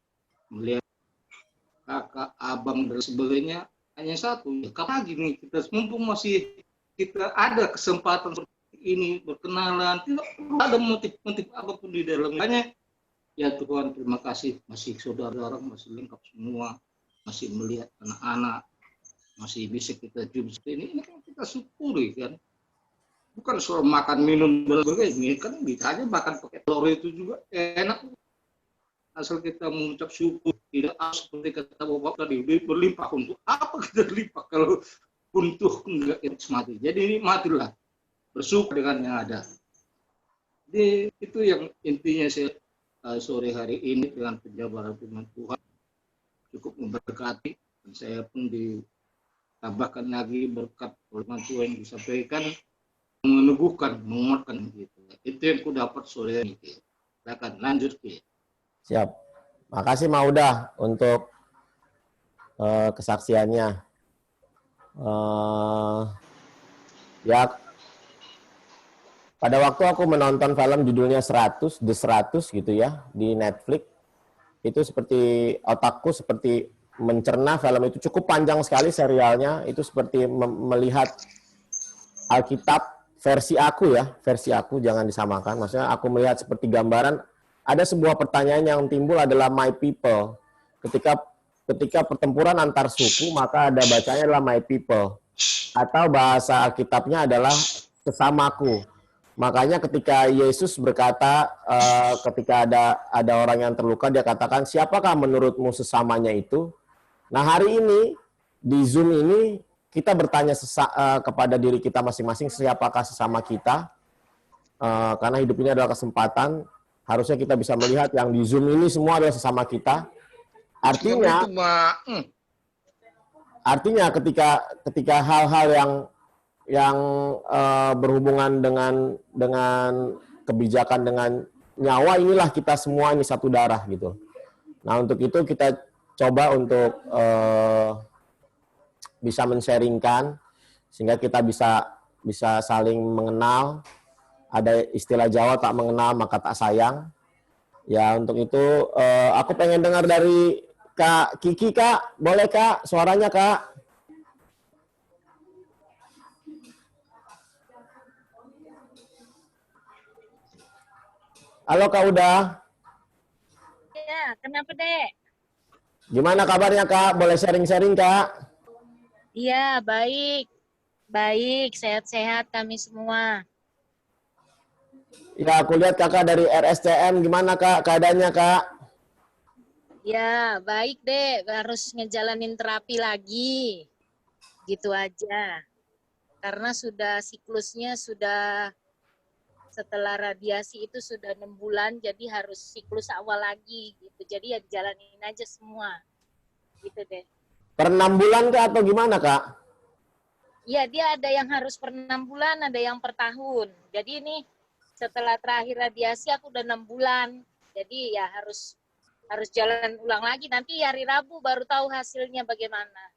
Melihat kakak, abang, dan sebagainya hanya satu. Ya, kapan lagi nih kita mumpung masih kita ada kesempatan ini berkenalan, tidak ada motif-motif apapun di dalamnya. Ya Tuhan, terima kasih masih saudara-saudara, masih lengkap semua, masih melihat anak-anak, masih bisa kita jumpa seperti ini kan kita syukuri kan. Bukan soal makan minum dan sebagainya, kan ditanya makan pakai telur itu juga enak. Asal kita mengucap syukur, tidak seperti kata Bapak tadi berlimpah untuk apa kita limpah kalau untuk enggak mati. Jadi ini matilah. Bersyukur dengan yang ada. Jadi itu yang intinya saya sore hari ini dengan penjabaran firman Tuhan cukup memberkati. Dan saya pun ditambahkan lagi berkat firman Tuhan yang disampaikan, meneguhkan, menguatkan gitu. Itu yang ku dapat sore hari ini. Silakan lanjut Ki. Siap. Makasih Mauda untuk kesaksiannya. Ya, pada waktu aku menonton film judulnya 100, The 100 gitu ya, di Netflix, itu seperti otakku seperti mencerna film itu. Cukup panjang sekali serialnya, itu seperti melihat Alkitab versi aku ya, versi aku, jangan disamakan. Maksudnya aku melihat seperti gambaran, ada sebuah pertanyaan yang timbul adalah my people. Ketika pertempuran antar suku, maka ada bacanya adalah my people. Atau bahasa Alkitabnya adalah sesamaku. Makanya ketika Yesus berkata, ketika ada orang yang terluka, dia katakan, siapakah menurutmu sesamanya itu? Nah hari ini, di Zoom ini, kita bertanya kepada diri kita masing-masing, siapakah sesama kita? Karena hidup ini adalah kesempatan, harusnya kita bisa melihat yang di Zoom ini semua adalah sesama kita. artinya ketika hal-hal yang berhubungan dengan kebijakan dengan nyawa, inilah kita semua ini satu darah gitu. Nah, untuk itu kita coba untuk bisa men-sharingkan sehingga kita bisa saling mengenal. Ada istilah Jawa, tak mengenal maka tak sayang. Ya, untuk itu aku pengen dengar dari Kak Kiki, Kak. Boleh, Kak? Suaranya, Kak. Halo, Kak Uda. Ya, kenapa, Dek? Gimana kabarnya, Kak? Boleh sharing-sharing, Kak? Iya, baik. Baik, sehat-sehat kami semua. Ya, aku lihat Kakak dari RSCM. Gimana, Kak? Keadaannya, Kak? Ya, baik, Dek. Harus ngejalanin terapi lagi. Gitu aja. Karena siklusnya sudah setelah radiasi itu sudah 6 bulan, jadi harus siklus awal lagi gitu. Jadi ya dijalanin aja semua. Gitu deh. Per 6 bulan Kak atau gimana, Kak? Iya, dia ada yang harus per 6 bulan, ada yang per tahun. Jadi ini setelah terakhir radiasi aku udah 6 bulan. Jadi ya harus jalan ulang lagi. Nanti hari Rabu baru tahu hasilnya bagaimana.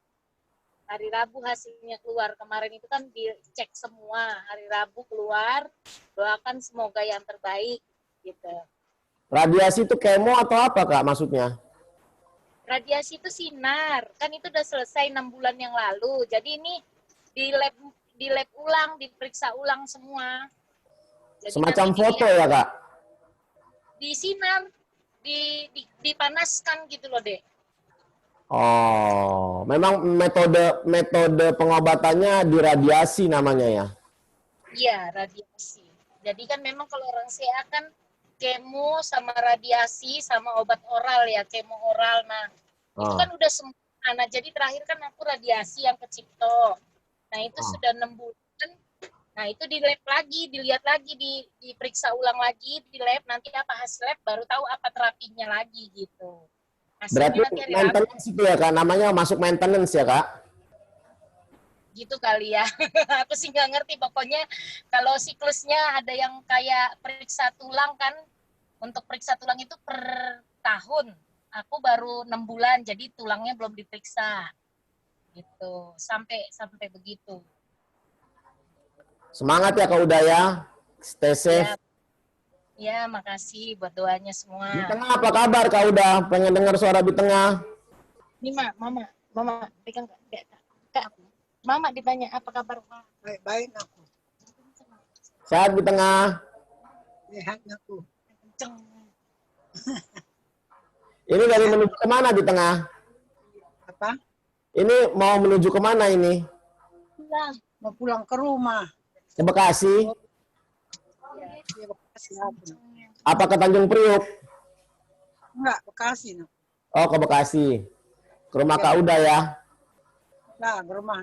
Hari Rabu hasilnya keluar. Kemarin itu kan dicek semua. Hari Rabu keluar. Doakan semoga yang terbaik. Gitu. Radiasi itu kemo atau apa, Kak, maksudnya? Radiasi itu sinar. Kan itu udah selesai 6 bulan yang lalu. Jadi ini di lab ulang, diperiksa ulang semua. Jadi semacam foto ya, Kak? Di sinar, dipanaskan gitu loh, Dek. Oh, memang metode pengobatannya diradiasi namanya ya? Iya, radiasi. Jadi kan memang kalau orang sehat kan kemo sama radiasi sama obat oral ya, kemo oral. Nah, itu kan udah semua. Nah, jadi terakhir kan aku radiasi yang ke Cipto. Nah, itu sudah 6 bulan. Nah, itu di lab lagi, dilihat lagi, diperiksa ulang lagi di lab. Nanti apa hasil lab, baru tahu apa terapinya lagi gitu. Berarti maintenance itu ya, Kak? Namanya masuk maintenance ya, Kak? Gitu kali ya. Aku sih nggak ngerti. Pokoknya kalau siklusnya ada yang kayak periksa tulang kan. Untuk periksa tulang itu per tahun. Aku baru 6 bulan, jadi tulangnya belum diperiksa. Gitu. Sampai begitu. Semangat ya, Kak Udaya. Stay safe. Ya, makasih buat doanya semua. Di tengah apa kabar, Kak Uda? Pengen dengar suara di tengah. Ini, Mama, pegang Kak. Mama ditanya, apa kabar, Ma? Baik aku. Sehat di tengah. Sehat aku. Ini dari menuju kemana di tengah? Apa? Ini mau menuju kemana ini? Pulang. Mau pulang ke rumah. Ke Bekasi? Ya, Bekasi. Apa ke Tanjung Priuk? Enggak, Bekasi. Oh, ke Bekasi. Ke rumah Kak Uda ya? Nah, ke rumah.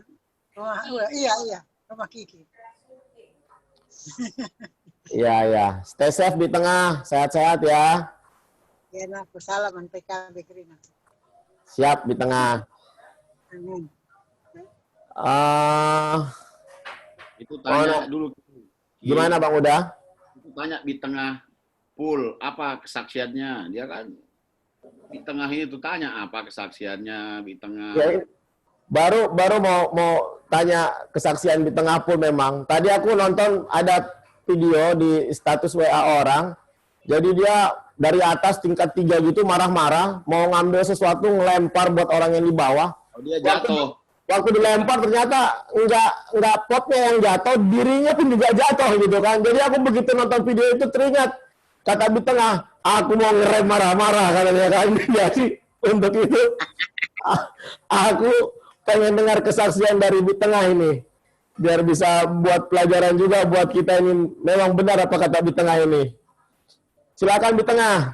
Iya. Rumah Kiki. Iya. Stay safe di tengah. Sehat-sehat ya. Ya, aku salaman PKB Kerina. Siap di tengah. Amin. Itu tanya dulu. Gimana Bang Uda? Itu tanya di tengah pool, apa kesaksiannya? Dia kan di tengah itu tanya apa kesaksiannya di tengah. Ya, baru mau tanya kesaksian di tengah pool memang. Tadi aku nonton ada video di status WA orang. Jadi dia dari atas tingkat 3 gitu marah-marah, mau ngambil sesuatu ngelempar buat orang yang di bawah. Oh, dia jatuh. Waktu dilempar ternyata enggak potnya yang jatuh, dirinya pun juga jatuh gitu kan. Jadi aku begitu nonton video itu teringat kata di tengah, aku mau ngerem marah-marah katanya kan. Jadi untuk itu aku pengen dengar kesaksian dari di tengah ini. Biar bisa buat pelajaran juga buat kita ini memang benar apa kata di tengah ini. Silakan di tengah.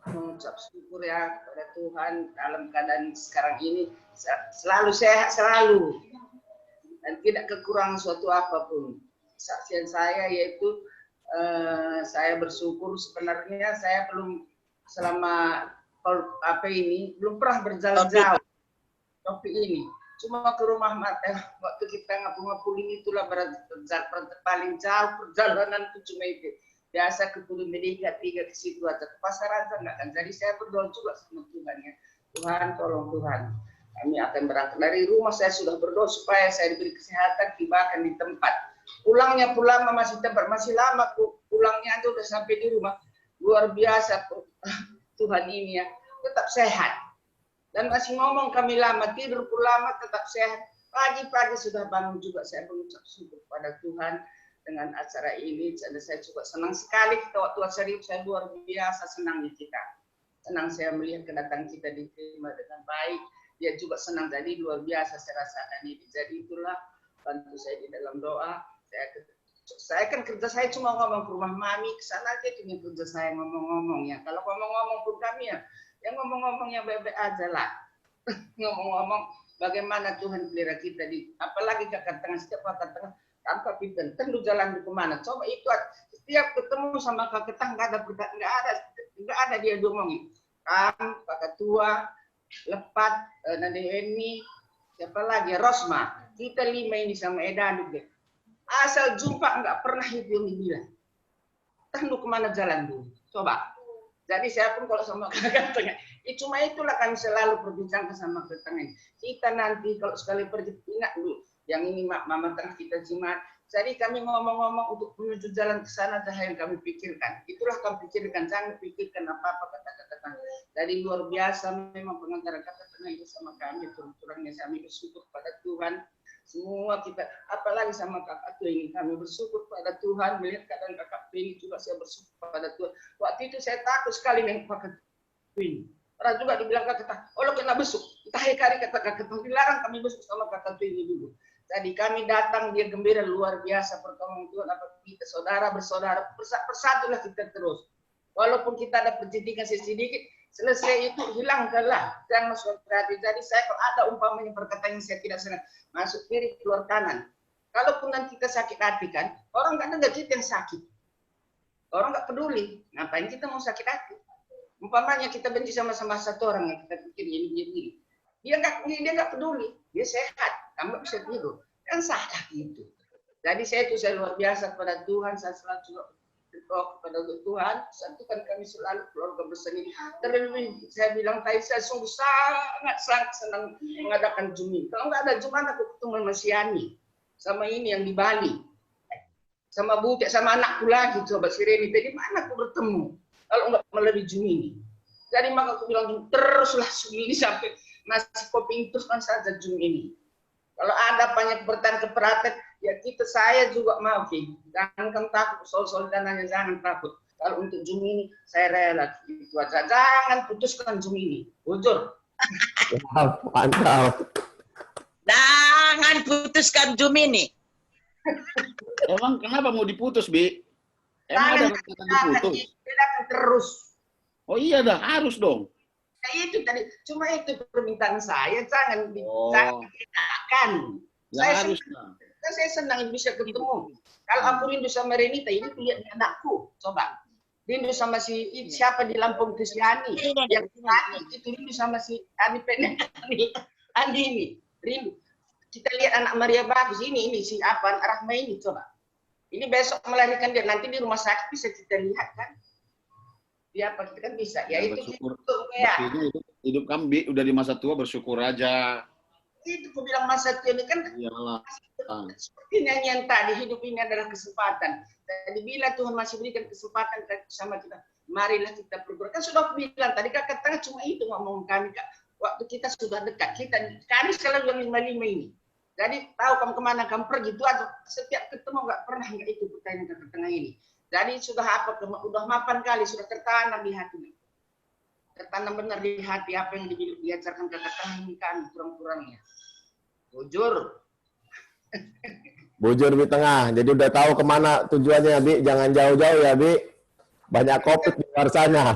Mengucap syukur ya kepada Tuhan dalam keadaan sekarang ini selalu sehat selalu dan tidak kekurangan suatu apapun. Kesaksian saya yaitu saya bersyukur sebenarnya saya belum selama apa ini belum pernah berjalan jauh topik ini. Cuma ke rumah Mate waktu kita ngapung-ngapulin itulah paling jauh perjalanan itu cuma itu. Biasa ke Pulau Medika 3 ke situ aja, ke pasar aja enggak kan. Jadi saya berdoa juga sama Tuhan ya. Tuhan tolong Tuhan. Kami akan berangkat dari rumah, saya sudah berdoa supaya saya diberi kesehatan, tibakan di tempat. Pulangnya masih tempat, masih lama pulangnya aja udah sampai di rumah. Luar biasa Tuhan ini ya. Tetap sehat. Dan masih ngomong kami lama, tidur pun lama, tetap sehat. Pagi-pagi sudah bangun juga, saya mengucap syukur pada Tuhan dengan acara ini. Jadi saya juga senang sekali waktu acara ini, saya luar biasa senangnya kita. Senang saya melihat kedatangan kita diterima dengan baik. Dia juga senang, jadi luar biasa saya rasakan ini. Jadi itulah bantu saya di dalam doa. Saya kan kerja saya cuma ngomong ke rumah mami, ke sana aja cuma kerja saya ngomong-ngomong ya. Kalau ngomong-ngomong pun kami ya, yang ngomong-ngomongnya bebek aja lah. Ngomong-ngomong bagaimana Tuhan pelihara kita di, apalagi kakak tengah, setiap kakak tengah tanpa pinter, tentu jalan di kemana. Coba itu setiap ketemu sama kakak tengah nggak ada dia ngomongin. Kakak tua, Lepat, Nade Eni, siapa lagi, Rosma. Kita 5 ini sama Edan deh. Asal jumpa nggak pernah itu yang dibilang. Tentu kemana jalan dulu. Coba. Jadi saya pun kalau sama kakak tengah, cuma itulah kami selalu berbincang sama kakak tengah. Kita nanti kalau sekali pergi ingat dulu, yang ini mama tengah kita jimat. Jadi kami ngomong-ngomong untuk menuju jalan ke sana, dah yang kami pikirkan. Itulah kami pikirkan, jangan pikirkan apa-apa kata-kata tengah. Jadi luar biasa memang pengantar kakak tengah itu sama kami, turun-turunnya kami bersyukur pada Tuhan. Semua kita, apalagi sama kakak tua ini, kami bersyukur pada Tuhan, melihat keadaan kakak tua ini juga saya bersyukur pada Tuhan. Waktu itu saya takut sekali dengan kakak tua ini. Pernah juga dibilang kakak tua, oh lo kena besuk. Kita hari kata kakak tua, dilarang kami besuk sama kakak tua ini dulu. Jadi kami datang, dia gembira luar biasa pertolongan Tuhan, apa kita saudara bersaudara, persatulah kita terus. Walaupun kita ada perjedikan sedikit, selesai itu hilangkanlah, jangan masuk hati. Jadi saya kalau ada umpamanya perkataan yang saya tidak senang, masuk kiri keluar kanan. Kalaupun nanti kita sakit hati kan, orang nggak dengar kita yang sakit, orang nggak peduli. Ngapain kita mau sakit hati? Umpamanya kita benci sama satu orang yang kita pikir ini, dia nggak peduli, dia sehat, kamu nggak bisa tidur, kan salah gitu. Jadi saya luar biasa kepada Tuhan, saya selalu juga berdoa kepada Tuhan, satukan kami selalu keluarga berseni. Terlebih saya bilang tadi saya sungguh sangat senang mengadakan Zoom ini. Kalau nggak ada Zoom, aku ketemu sama Yani, sama ini yang di Bali, sama Budak, sama anakku lagi, coba si Reni. Tadi mana aku bertemu kalau nggak melalui Zoom ini? Jadi maka aku bilang teruslah Zoom ini sampai masih kopi teruskan saja Zoom ini. Kalau ada banyak pertanyaan ya saya juga mau, jangan takut soal dananya, jangan takut. Kalau untuk Zoom ini saya rela itu aja, jangan putuskan Zoom ini, jujur. Mantap. Jangan putuskan Zoom ini. Emang kenapa mau diputus, Bi? Emang ada rencana diputus? Bedakan terus. Oh iya dah, harus dong. Nah, itu tadi, cuma itu permintaan saya, jangan dibedakan. Ya harus. Saya senang bisa ketemu. Kalau aku rindu sama Renita, ini lihat anakku, coba. Rindu sama siapa di Lampung itu si Ani. Yang itu rindu sama si Ani Pendek. Andi ini, rindu. Kita lihat anak Maria Bagus, ini si apa, Rahma ini, coba. Ini besok melahirkan dia, nanti di rumah sakit bisa kita lihat kan. Dia apa kita kan bisa. Ya itu bersyukur. Ya. Hidup kami udah di masa tua, bersyukur aja. Itu aku bilang masa tua ini kan. Iyalah. Seperti nyanyian tadi, hidup ini adalah kesempatan. Jadi bila Tuhan masih berikan kesempatan sama kita, marilah kita berbuat. Kan sudah aku bilang tadi kakak tengah cuma itu ngomong kami, Kak. Waktu kita sudah dekat, kami selalu yang 5-5 ini. Jadi tahu kamu kemana kamu pergi itu aja. Setiap ketemu nggak pernah nggak itu pertanyaan kakak tengah ini. Jadi sudah udah mapan kali, sudah tertanam di hati. Tertanam benar di hati apa yang diajarkan kakak tengah ini kan kurang-kurangnya. Bujur. Bujur di tengah. Jadi udah tahu kemana tujuannya, Bi. Jangan jauh-jauh ya, Bi. Banyak COVID di luar sana.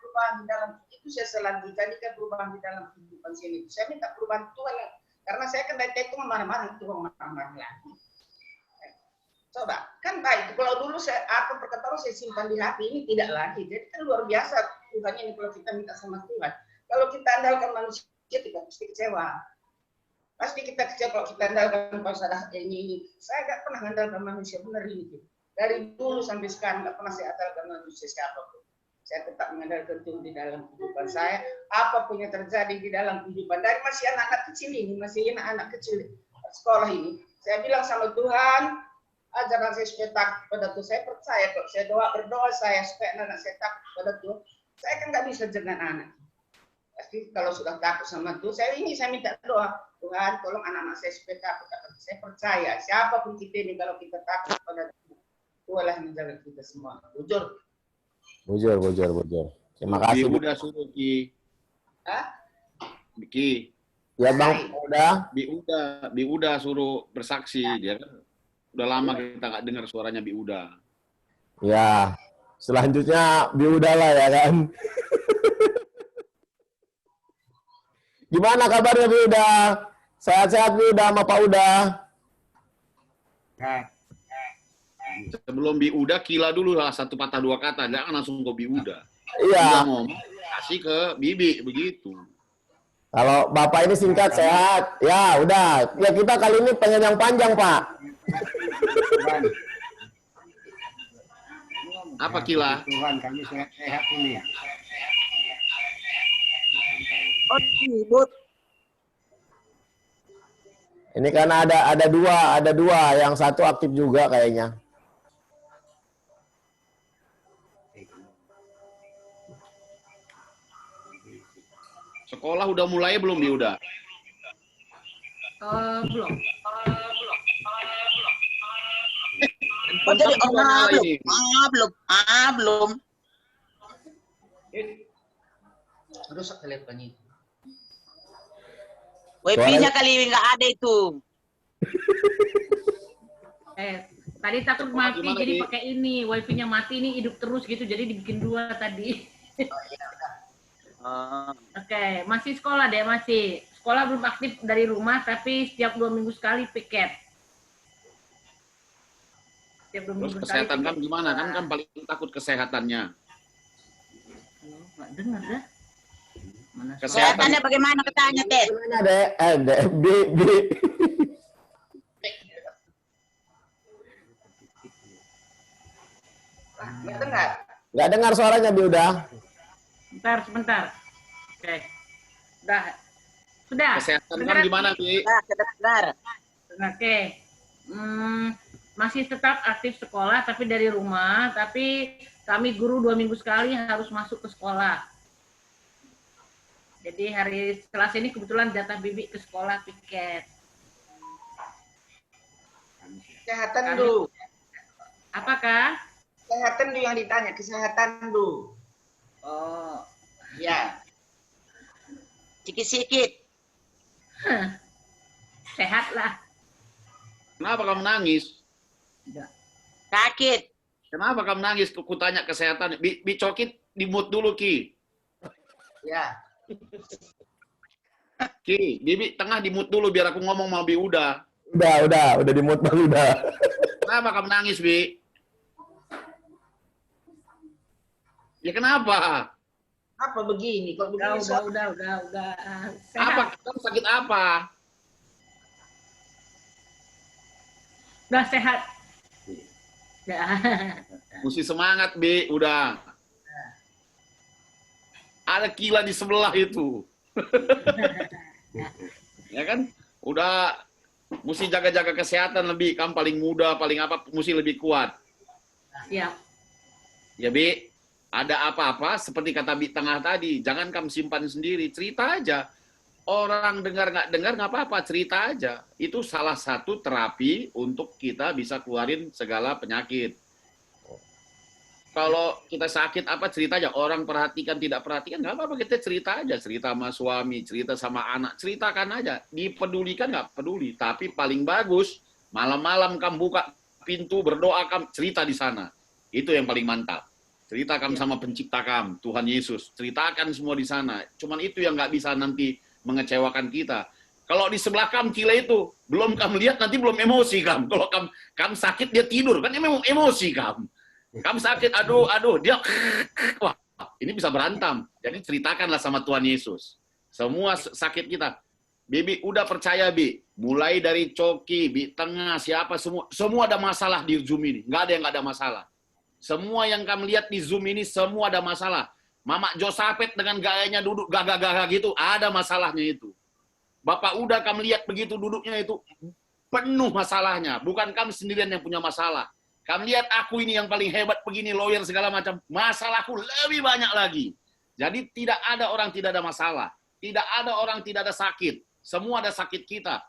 Perubahan di dalam itu saya selalu jadikan perubahan di dalam kehidupan sini. Saya minta perubahan Tuhan karena saya kan dari itu marah-marah itu marah-marah lagi. Coba, kan baik. Kalau dulu perkataan saya simpan di hati, ini tidak lagi. Jadi kan luar biasa Tuhan ini kalau kita minta sama Tuhan. Kalau kita andalkan manusia, kita pasti kecewa. Pasti kita kecewa kalau kita andalkan pasal ini. Saya nggak pernah andalkan manusia, benar ini. Dari dulu sampai sekarang nggak pernah saya andalkan manusia siapapun. Saya tetap mengandalkan Tuhan di dalam kehidupan saya. Apapun yang terjadi di dalam kehidupan. Dari masih anak-anak kecil ini, masih anak kecil sekolah ini. Saya bilang sama Tuhan, ajaran saya supaya takut pada Tuhan. Saya percaya kalau saya berdoa saya supaya anak saya takut pada Tuhan. Saya kan nggak bisa dengan anak. Pasti kalau sudah takut sama Tuhan, saya minta doa. Tuhan, tolong anak-anak saya supaya takut. Saya percaya siapapun kita ini kalau kita takut pada Tuhan, Tuhan lah menjaga kita semua. Bujur. Terima kasih. Udah suruh Ki. Hah? Ki. Ya Bang, udah. Bi udah suruh bersaksi dia kan. Udah lama kita nggak dengar suaranya Bi Uda. Ya, selanjutnya Bi Uda lah ya kan. Gimana kabarnya Bi Uda? Sehat-sehat Bi Uda sama Pak Uda? Sebelum Bi Uda, Kila dulu lah satu patah dua kata. Jangan langsung ke Bi Uda. Iya. Ngomong, kasih ke Bibi, begitu. Kalau Bapak ini singkat, sehat. Ya, udah. Ya kita kali ini pengen yang panjang, Pak. Apa Kila? Tuhan, kami sehat ini ya. Oh, ribut. Ini karena ada dua, yang satu aktif juga kayaknya. Sekolah udah mulai belum Bi Uda? Belum. Oh, jadi belum. Rusak teleponnya. WiFi-nya kali nggak ada itu. Tadi takut mati, Gimana, jadi Bi? pakai ini. Wifi-nya mati, ini hidup terus gitu, jadi dibikin dua tadi. Oke, masih sekolah deh, masih. Sekolah belum aktif dari rumah, tapi setiap 2 minggu sekali piket. Setiap 2 Terus minggu sekali. kesehatan kan gimana? Kan paling takut kesehatannya. Nggak dengar dah. Mana Kesehatannya bagaimana katanya, Ted? Gimana, Dek? Bi. Nggak dengar. Nggak dengar suaranya, Bi Uda. Sebentar. Oke. Sudah. Kesehatan Dengar, kan gimana, Bi? Benar. Oke. Masih tetap aktif sekolah, tapi dari rumah. Tapi kami guru 2 minggu sekali harus masuk ke sekolah. Jadi hari Selasa ini kebetulan jatah Bibi ke sekolah piket. Kesehatan dulu. Apakah? Kesehatan dulu yang ditanya, kesehatan dulu. Oh. Ya. Sikit-sikit. Sehat lah. Kenapa kamu nangis? Sakit. Kenapa kamu nangis? Aku tanya kesehatan. Bi Cokit di mute dulu, Ki. Ya. Ki, Bibi tengah di mute dulu biar aku ngomong sama Bi Uda. Udah di mute Bang Uda. Kenapa kamu nangis, Bi? Ya kenapa? Apa begini? Kalau begini Udah. Sehat. Apa? Kamu sakit apa? Udah sehat. Ya. Mesti semangat, Bi. Udah. Ada Kila di sebelah itu. Ya kan? Udah mesti jaga-jaga kesehatan lebih. Kamu paling muda, paling apa, mesti lebih kuat. Siap. Ya, Bi. Ada apa-apa, seperti kata Bi Tengah tadi, jangan kamu simpan sendiri, cerita aja. Orang dengar nggak apa-apa, cerita aja. Itu salah satu terapi untuk kita bisa keluarin segala penyakit. Kalau kita sakit apa, cerita aja. Orang perhatikan, tidak perhatikan, nggak apa-apa, kita cerita aja. Cerita sama suami, cerita sama anak, ceritakan aja. Dipedulikan nggak peduli, tapi paling bagus, malam-malam kamu buka pintu, berdoa, kamu cerita di sana. Itu yang paling mantap. Ceritakan sama pencipta kamu, Tuhan Yesus. Ceritakan semua di sana. Cuman itu yang nggak bisa nanti mengecewakan kita. Kalau di sebelah kam kile itu, belum kam lihat nanti belum emosi kam. Kalau kam sakit dia tidur, kan memang emosi kam. Kam sakit, aduh, dia wah, ini bisa berantem. Jadi ceritakanlah sama Tuhan Yesus. Semua sakit kita. Bibi udah percaya, Bi. Mulai dari Coki, Bi Tengah, siapa semua ada masalah di Zoom ini. Nggak ada yang nggak ada masalah. Semua yang kamu lihat di Zoom ini semua ada masalah. Mama Josapet dengan gayanya duduk gagah-gagah gitu, ada masalahnya itu. Bapak udah kamu lihat begitu duduknya itu penuh masalahnya. Bukan kamu sendirian yang punya masalah. Kamu lihat aku ini yang paling hebat begini, lawyer segala macam. Masalahku lebih banyak lagi. Jadi tidak ada orang tidak ada masalah. Tidak ada orang tidak ada sakit. Semua ada sakit kita.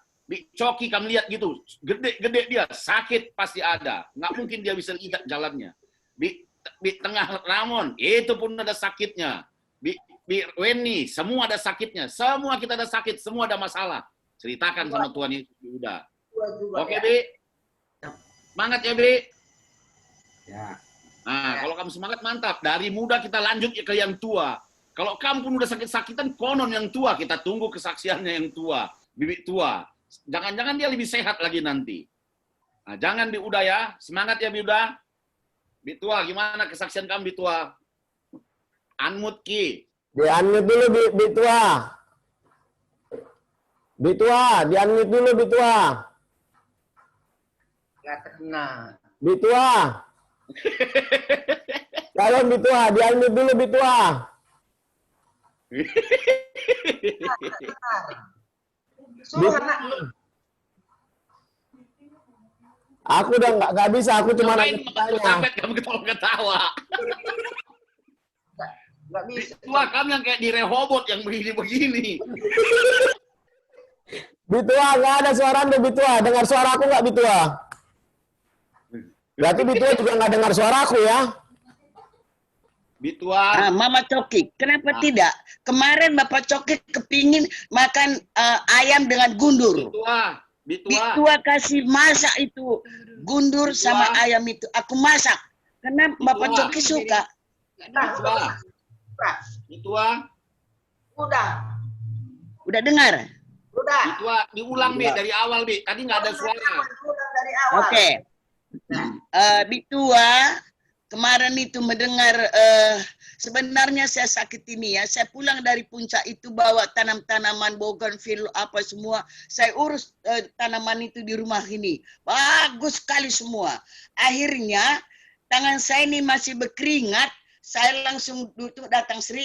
Coki kamu lihat gitu, gede-gede dia, sakit pasti ada. Nggak mungkin dia bisa lihat jalannya. Di Tengah Ramon, itu pun ada sakitnya. Di Weni, semua ada sakitnya. Semua kita ada sakit, semua ada masalah. Ceritakan sama Tuhan Yesus. Udah. Oke, Bi? Semangat ya, Bi? Ya. Nah, kalau kamu semangat, mantap. Dari muda kita lanjut ke yang tua. Kalau kamu pun udah sakit-sakitan, konon yang tua. Kita tunggu kesaksiannya yang tua. Bibi tua. Jangan-jangan dia lebih sehat lagi nanti. Nah, jangan Bi Uda ya. Semangat ya, Bi Uda. Bi Tua, gimana kesaksian kamu, Bi Tua? Unmute Ki. Di-unmute dulu, Bi Tua. Bi Tua, di-unmute dulu, Bi Tua. Nggak kena. Bi Tua. Kalau Bi Tua, di-unmute dulu, Bi Tua. Aku udah nggak bisa, aku cuma nanya. Sampai kamu ketawa-ketawa. Nggak bisa. Tua, kamu yang kayak di Rehoboth yang begini-begini. Bitua, nggak ada suara Anda, Bitua. Dengar suara aku nggak, Bitua? Berarti Bitua juga nggak dengar suara aku ya? Bitua. Mama Coki, kenapa tidak? Kemarin Bapak Coki kepingin makan ayam dengan gundur. Bitua kasih masak itu gundur sama ayam itu. Aku masak karena Bapak Coki suka. Bitua. Udah dengar? Udah. Bitua, diulang Bi dari awal Bi. Tadi nggak ada suara. Oke. Bitua kemarin itu mendengar sebenarnya saya sakit ini ya. Saya pulang dari puncak itu bawa tanaman bougainville apa semua. Saya urus tanaman itu di rumah ini. Bagus sekali semua. Akhirnya tangan saya ini masih berkeringat. Saya langsung datang Sri,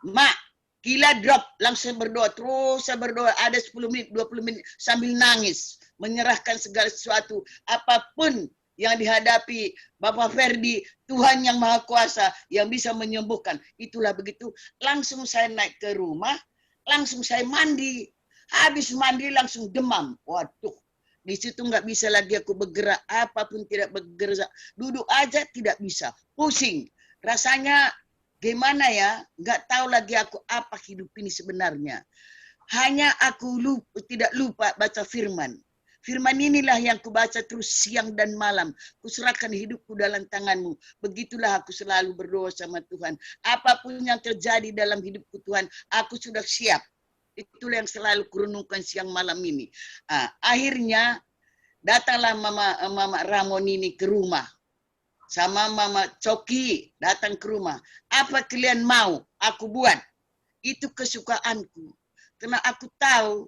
Mak, gila drop, langsung berdoa. Terus saya berdoa ada 10 menit, 20 menit sambil nangis. Menyerahkan segala sesuatu. Apapun yang dihadapi Bapak Ferdi, Tuhan yang Maha Kuasa yang bisa menyembuhkan. Itulah begitu. Langsung saya naik ke rumah, langsung saya mandi. Habis mandi langsung demam. Waduh, di situ nggak bisa lagi aku bergerak, apapun tidak bergerak. Duduk aja tidak bisa, pusing. Rasanya gimana ya, nggak tahu lagi aku apa hidup ini sebenarnya. Hanya aku tidak lupa baca firman. Firman inilah yang kubaca terus siang dan malam. Kuserahkan hidupku dalam tanganmu. Begitulah aku selalu berdoa sama Tuhan. Apapun yang terjadi dalam hidupku Tuhan, aku sudah siap. Itulah yang selalu kurenungkan siang malam ini. Akhirnya datanglah Mama Ramon ini ke rumah. Sama Mama Coki datang ke rumah. Apa kalian mau? Aku buat. Itu kesukaanku. Karena aku tahu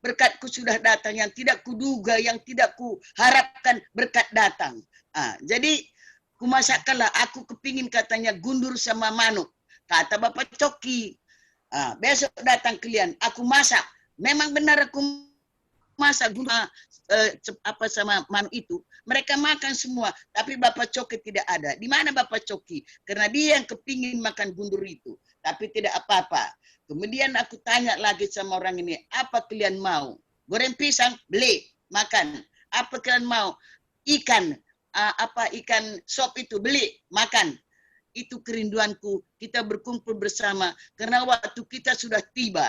berkatku sudah datang, yang tidak kuduga, yang tidak kuharapkan berkat datang. Jadi kumasakkanlah, aku kepingin katanya gundur sama manuk. Kata Bapak Coki, besok datang kalian, aku masak. Memang benar aku masak apa sama manuk itu. Mereka makan semua, tapi Bapak Coki tidak ada. Di mana Bapak Coki? Karena dia yang kepingin makan gundur itu, tapi tidak apa-apa. Kemudian aku tanya lagi sama orang ini, apa kalian mau? Goreng pisang, beli, makan. Apa kalian mau? Ikan, ikan sop itu, beli, makan. Itu kerinduanku, kita berkumpul bersama, karena waktu kita sudah tiba.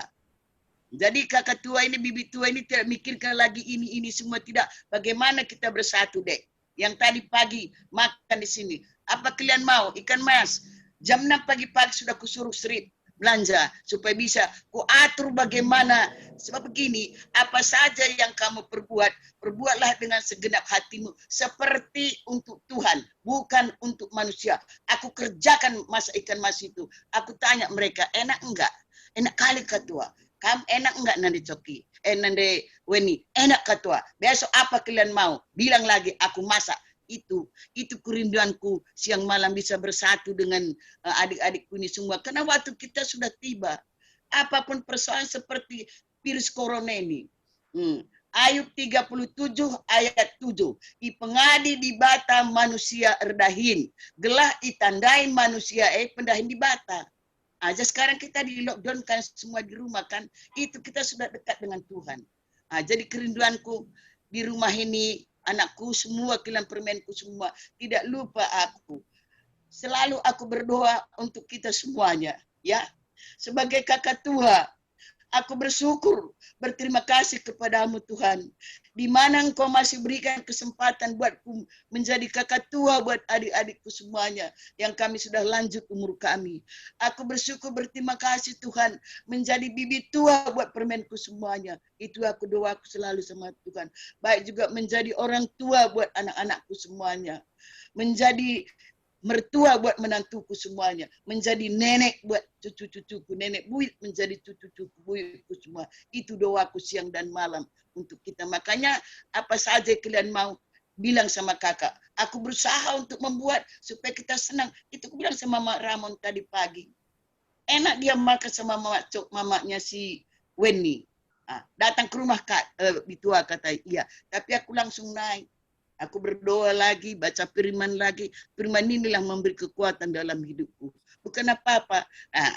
Jadi kakak tua ini, bibi tua ini tidak mikirkan lagi ini semua, tidak. Bagaimana kita bersatu, Dek? Yang tadi pagi makan di sini. Apa kalian mau? Ikan mas. Jam 6 pagi-pagi sudah kusuruh Sri. belanja supaya bisa ku atur bagaimana. Sebab begini, apa saja yang kamu perbuatlah dengan segenap hatimu seperti untuk Tuhan, bukan untuk manusia. Aku kerjakan masa ikan mas itu. Aku tanya mereka, enak enggak? Enak kali ketua. Kamu enak enggak Nande Coki? Nande Weni, enak ketua. Besok apa kalian mau? Bilang lagi, aku masak. Itu kerinduanku siang malam bisa bersatu dengan adik-adikku ini semua. Karena waktu kita sudah tiba. Apapun persoalan seperti virus corona ini. Ayub 37 ayat 7. Ipengadi di bata manusia erdahin. Gelah itandain manusia pendahin di bata. Aja sekarang kita di lockdown kan semua di rumah kan. Itu kita sudah dekat dengan Tuhan. Jadi kerinduanku di rumah ini, anakku semua, kilang permenku semua, tidak lupa aku. Selalu aku berdoa untuk kita semuanya, ya. Sebagai kakak tua, aku bersyukur, berterima kasih kepadamu Tuhan. Di mana Engkau masih berikan kesempatan buatku menjadi kakak tua buat adik-adikku semuanya yang kami sudah lanjut umur kami. Aku bersyukur, berterima kasih Tuhan, menjadi bibit tua buat permenku semuanya. Itu aku doaku selalu sama Tuhan. Baik juga menjadi orang tua buat anak-anakku semuanya. Menjadi mertua buat menantuku semuanya, menjadi nenek buat cucu-cucuku, nenek buyut menjadi cucu-cucuku, buyutku semua. Itu doaku siang dan malam untuk kita. Makanya apa saja kalian mau, bilang sama kakak. Aku berusaha untuk membuat supaya kita senang. Itu aku bilang sama Mak Ramon tadi pagi. Enak dia makan sama mamanya si Weni. Datang ke rumah Kak, Bitua kata, iya. Tapi aku langsung naik. Aku berdoa lagi, baca firman lagi. Firman inilah memberi kekuatan dalam hidupku. Bukan apa-apa.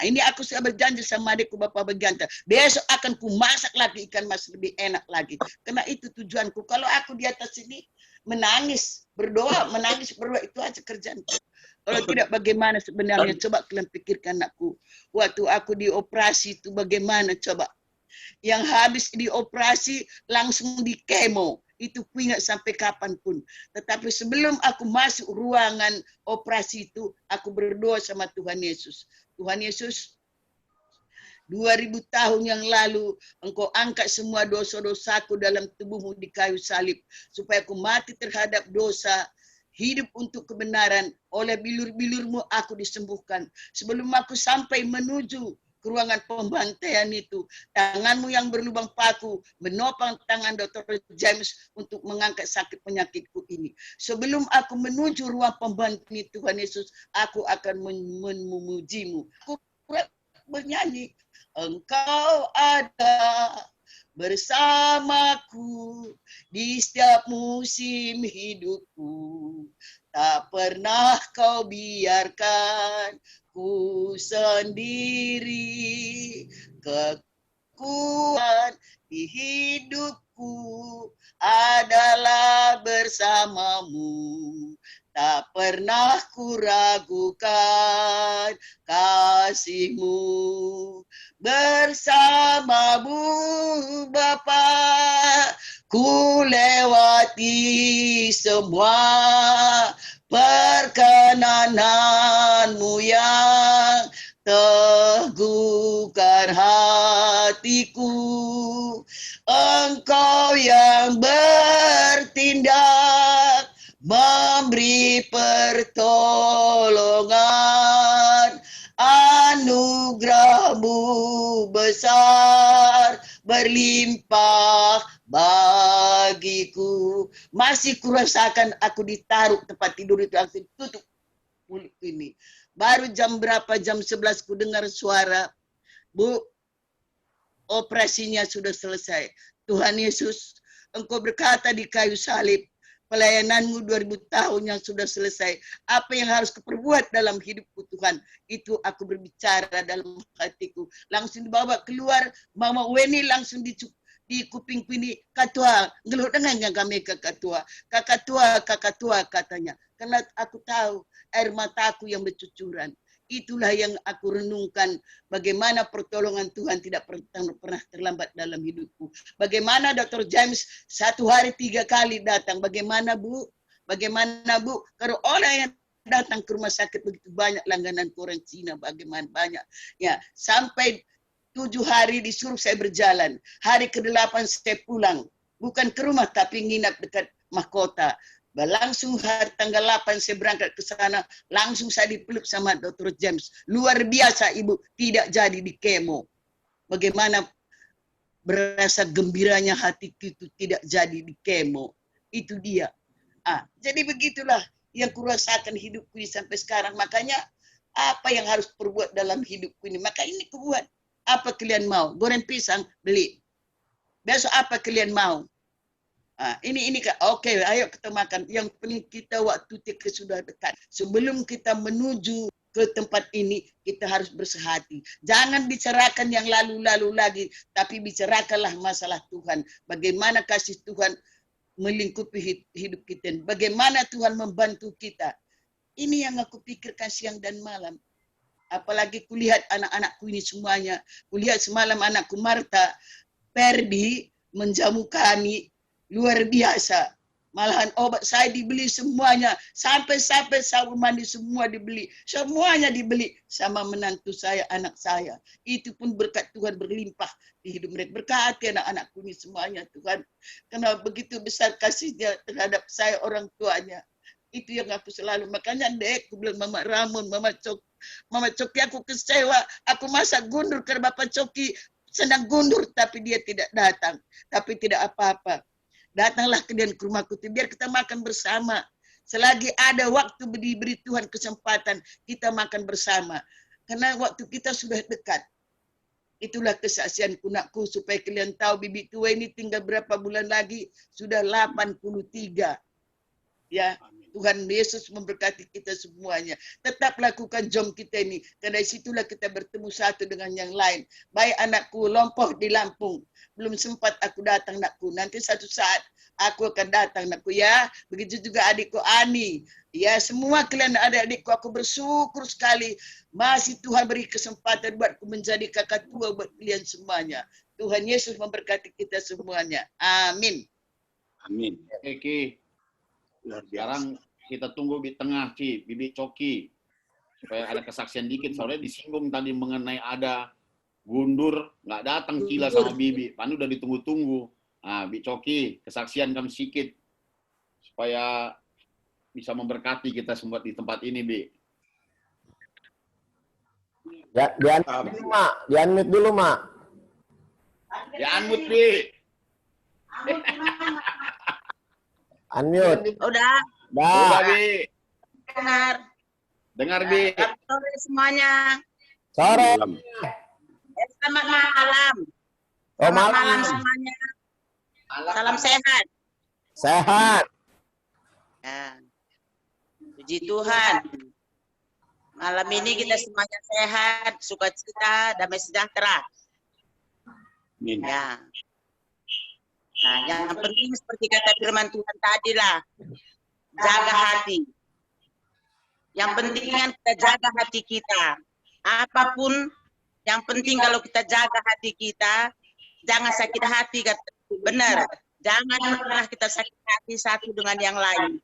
Ini aku sudah berjanji sama adikku Bapak Begianta. Besok akan ku masak lagi ikan mas lebih enak lagi. Karena itu tujuanku. Kalau aku di atas sini menangis, berdoa, itu aja kerjaanku. Kalau tidak bagaimana sebenarnya? Coba kalian pikirkan anakku. Waktu aku dioperasi itu bagaimana coba? Yang habis dioperasi langsung di kemo. Itu ku ingat sampai kapanpun. Tetapi sebelum aku masuk ruangan operasi itu, aku berdoa sama Tuhan Yesus. Tuhan Yesus, 2000 tahun yang lalu, Engkau angkat semua dosa-dosaku dalam tubuhmu di kayu salib. Supaya aku mati terhadap dosa, hidup untuk kebenaran. Oleh bilur-bilurmu aku disembuhkan. Sebelum aku sampai menuju ke ruangan pembantaian itu, tanganmu yang berlubang paku menopang tangan Dr. James untuk mengangkat sakit penyakitku ini. Sebelum aku menuju ruang pembantaian Tuhan Yesus, aku akan memujimu. Aku bernyanyi, Engkau ada bersamaku di setiap musim hidupku. Tak pernah kau biarkan ku sendiri, kekuatan di hidupku adalah bersamamu. Tak pernah ku ragukan kasih-Mu. Bersama-Mu Bapa, ku lewati semua perkenananmu yang teguhkan hatiku. Engkau yang bertindak, memberi pertolongan. Anugerah-Mu besar, berlimpah bagiku. Masih kurasakan aku ditaruh tempat tidur itu, aku tutup mulut ini. Baru jam berapa, jam 11 ku dengar suara, Bu, operasinya sudah selesai. Tuhan Yesus, Engkau berkata di kayu salib, pelayananmu 2000 tahun yang sudah selesai. Apa yang harus kuperbuat dalam hidupku Tuhan? Itu aku berbicara dalam hatiku. Langsung dibawa keluar, Mama Weni langsung di kupingku ini, Katua, ngeluh dengannya kami kakak tua katanya. Karena aku tahu air mataku yang bercucuran. Itulah yang aku renungkan, bagaimana pertolongan Tuhan tidak pernah terlambat dalam hidupku. Bagaimana Dr. James 1 hari 3 kali datang. Bagaimana Bu? Bagaimana Bu? Kalau orang yang datang ke rumah sakit begitu banyak langganan orang Cina, bagaimana banyak. Ya, sampai 7 hari disuruh saya berjalan. Hari ke-8 saya pulang. Bukan ke rumah, tapi nginap dekat mahkota. Langsung hari tanggal 8 saya berangkat ke sana, langsung saya dipeluk sama Dr. James. Luar biasa Ibu, tidak jadi di kemo. Bagaimana berasa gembiranya hatiku itu tidak jadi di kemo. Itu dia. Jadi begitulah yang kurasakan hidupku ini sampai sekarang. Makanya apa yang harus perbuat dalam hidupku ini? Maka ini kubuat. Apa kalian mau? Goreng pisang, beli. Besok apa kalian mau? Ini Kak. Oke, ayo kita makan. Yang penting kita waktu kita sudah dekat. Sebelum kita menuju ke tempat ini, kita harus bersehati. Jangan bicarakan yang lalu-lalu lagi, tapi bicarakanlah masalah Tuhan. Bagaimana kasih Tuhan melingkupi hidup kita. Bagaimana Tuhan membantu kita. Ini yang aku pikirkan siang dan malam. Apalagi kulihat anak-anakku ini semuanya. Kulihat semalam anakku Marta, Perdi, menjamu kami. Luar biasa. Malahan obat saya dibeli semuanya. Sampai sabun mandi semua dibeli. Semuanya dibeli sama menantu saya, anak saya. Itu pun berkat Tuhan berlimpah di hidup mereka. Berkati anak-anakku ini semuanya Tuhan. Karena begitu besar kasihnya terhadap saya orang tuanya. Itu yang aku selalu. Makanya Dek, aku bilang Mama Ramon, Mama Coki aku kecewa. Aku masak gundur karena Bapak Coki sedang gundur. Tapi dia tidak datang. Tapi tidak apa-apa. Datanglah kalian ke rumahku, biar kita makan bersama. Selagi ada waktu diberi Tuhan kesempatan, kita makan bersama. Karena waktu kita sudah dekat. Itulah kesaksianku nakku, supaya kalian tahu bibi tua ini tinggal berapa bulan lagi, sudah 83. Ya, Tuhan Yesus memberkati kita semuanya. Tetap lakukan jom kita ini. Karena situlah kita bertemu satu dengan yang lain. Baik anakku lompoh di Lampung. Belum sempat aku datang nakku. Nanti satu saat aku akan datang nakku ya. Begitu juga adikku Ani. Ya semua kalian adik-adikku aku bersyukur sekali. Masih Tuhan beri kesempatan buatku menjadi kakak tua buat kalian semuanya. Tuhan Yesus memberkati kita semuanya. Amin. Amin. Oke. Sekarang kita tunggu di tengah, Bibi Coki. Supaya ada kesaksian dikit. Soalnya disinggung tadi mengenai ada gundur, nggak datang Kila sama Bibi. Pan udah ditunggu-tunggu. Nah, Bibi Coki, kesaksian kami sedikit. Supaya bisa memberkati kita semua di tempat ini, Bi. Ya, di-unmute dulu, Mak. Di-unmute dulu, Mak. Di-unmute, Bi. Unmute. Udah. Udah, Bi. Dengar, Bi. Sore semuanya. Sore. Selamat malam. Selamat malam semuanya. Salam sehat. Sehat. Ya. Puji Tuhan. Malam ini kita semuanya sehat, sukacita, damai sejahtera. Amin. Ya. Nah, yang penting seperti kata firman Tuhan tadi lah, jaga hati. Yang penting kan kita jaga hati kita. Apapun, yang penting kalau kita jaga hati kita, jangan sakit hati. Benar, jangan pernah kita sakit hati satu dengan yang lain.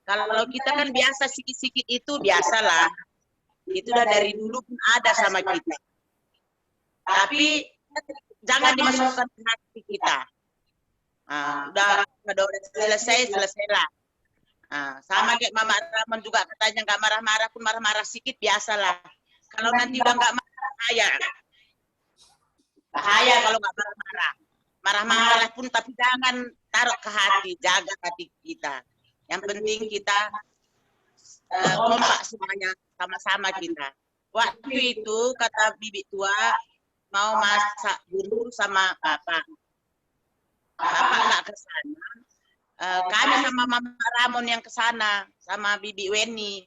Kalau kita kan biasa sikit-sikit itu biasalah. Itu udah dari dulu pun ada sama kita. Tapi jangan dimasukkan ke hati kita. Udah selesailah. Sama kayak Mama Ramon juga katanya nggak marah-marah pun marah-marah sedikit biasalah. Kalau nanti udah nggak marah, bahaya kalau nggak marah-marah. Marah-marah pun tapi jangan taruh ke hati, jaga hati kita. Yang penting kita kompak semuanya sama-sama kita. Waktu itu kata bibi tua mau masak gundur sama bapak. Bapak nggak ke sana. Kami sama Mama Ramon yang ke sana sama Bibi Weni.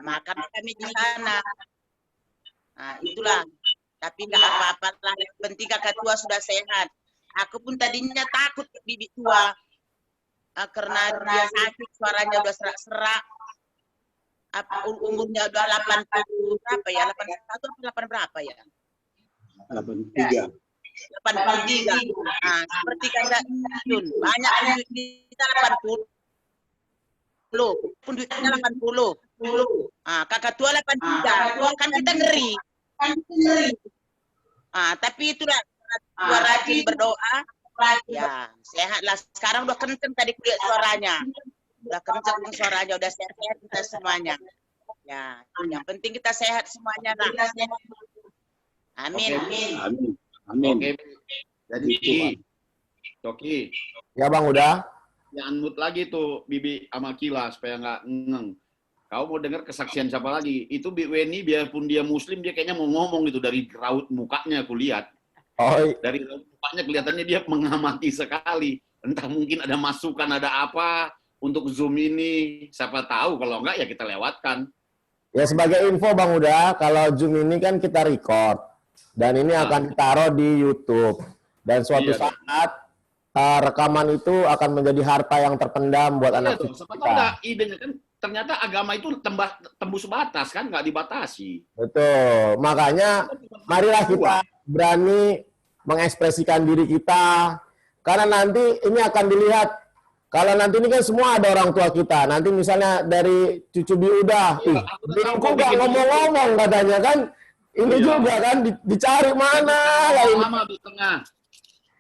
Makan kami di sana. Itulah. Tapi nggak apa-apa lah. Yang penting kakak tua sudah sehat. Aku pun tadinya takut ke bibi tua. Karena dia sakit, suaranya udah serak-serak. Umurnya udah 80 berapa ya? 81 atau 8 berapa ya? 83. 83. Seperti kata Yun, banyak kita 80. pun duitnya 80. Kakak tua 83. Kan kita ngeri. Tapi itulah tua rajin berdoa. Ya, sehatlah. Sekarang udah kenceng tadi kulihat suaranya. Udah kenceng suaranya, udah sehat kita semuanya. Ya, yang penting kita sehat semuanya lah. Amin. Amin. Oke. Jadi Coki. Ya Bang, udah. Ya unmute lagi tuh Bibi sama Kila supaya nggak ngeng. Kau mau dengar kesaksian siapa lagi? Itu Bi Weni biarpun dia Muslim dia kayaknya mau ngomong gitu dari raut mukanya aku lihat. Dari raut mukanya kelihatannya dia mengamati sekali. Entah mungkin ada masukan ada apa untuk Zoom ini. Siapa tahu kalau enggak ya kita lewatkan. Ya sebagai info Bang Uda, kalau Zoom ini kan kita record dan ini akan ditaruh di YouTube dan suatu saat rekaman itu akan menjadi harta yang terpendam buat anak cucu kita. Idenya kan ternyata agama itu tembus batas kan, nggak dibatasi. Betul. Makanya marilah kita berani mengekspresikan diri kita karena nanti ini akan dilihat. Kalau nanti ini kan semua ada orang tua kita. Nanti misalnya dari cucu Biuda, bingku nggak ngomong-ngomong katanya kan. Ini juga kan dicari mana lama di tengah.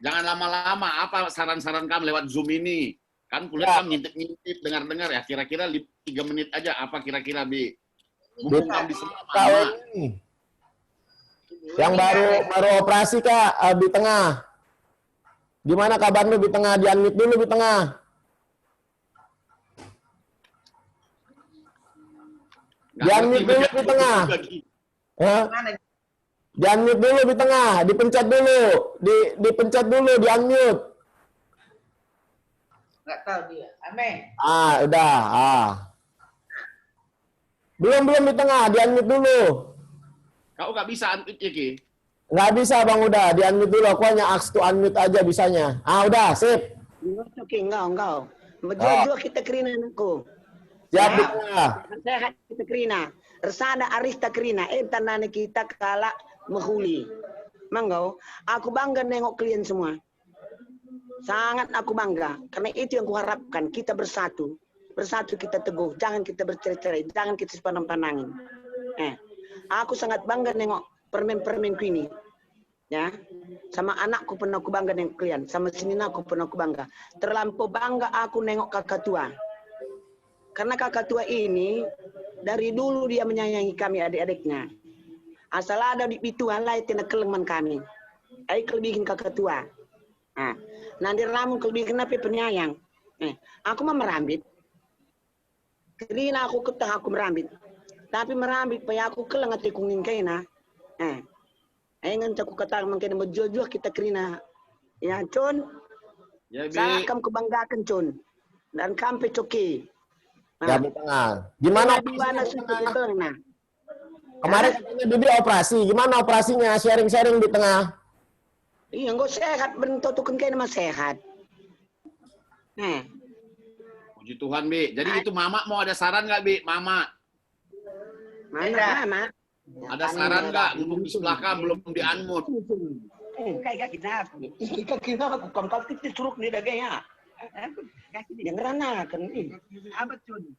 Jangan lama-lama. Apa saran-saran kamu lewat Zoom ini? Kan kuliah kamu ngintip-ngintip, dengar-dengar ya. Kira-kira 3 menit aja. Apa kira-kira Bi? Mumpung kamu di semua mama. Yang baru operasi Kak di tengah. Gimana kabar lu di tengah? Di-unmute dulu di tengah. Di-unmute dulu di tengah. Ya. Di-unmute dulu di tengah, dipencet dulu, dipencet dulu, di-unmute. Nggak tahu dia. Amin. Udah. Belum di tengah, di-unmute dulu. Kau nggak bisa unmute ya, Ki? Nggak bisa Bang, udah. Di-unmute dulu, aku hanya ask to unmute aja bisanya. Udah, sip. Oke, engkau. Jodoh kita kerina anakku. Siap di tengah. Sehat kita kerina. Resada arista kerina. Tanane kita kalah menghuli. Manggau, aku bangga nengok kalian semua. Sangat aku bangga. Karena itu yang kuharapkan. Kita bersatu. Bersatu kita teguh. Jangan kita bercerai-cerai. Jangan kita sepanang-panangin. Aku sangat bangga nengok permen-permenku ini. Ya, sama anakku pernah aku bangga nengok kalian. Sama Sinina aku pernah aku bangga. Terlampau bangga aku nengok kakak tua. Karena kakak tua ini dari dulu dia menyayangi kami adik-adiknya. Asal ada di itu halai tina keleman kami. Ai kelebihin kakak tua. Nanti ramu kelebihin kenapa penyayang. Aku mah merambit. Kerina aku ketah aku merambit. Tapi merambit paya aku keleng ati kungin kaina. Engan aku kata mungkin berjual kita kerina. Ya Con. Ya, Sakam kebanggakan Con. Dan kampe coki. Ya di tengah. Gimana kemarin katanya Bibi operasi. Gimana operasinya? Sharing-sharing di tengah. Iya, enggak sehat. Bentukan kayak nama sehat. Puji Tuhan, Bi. Jadi itu Mama mau ada saran nggak, Bi? Mama. Mana, Mama? Ada saran nggak? Mumpung di sebelah kamu belum di-unmute. Kayak kita aku kamkal kita curug nih dagangnya. Yang rana kan ini. Apa Cun?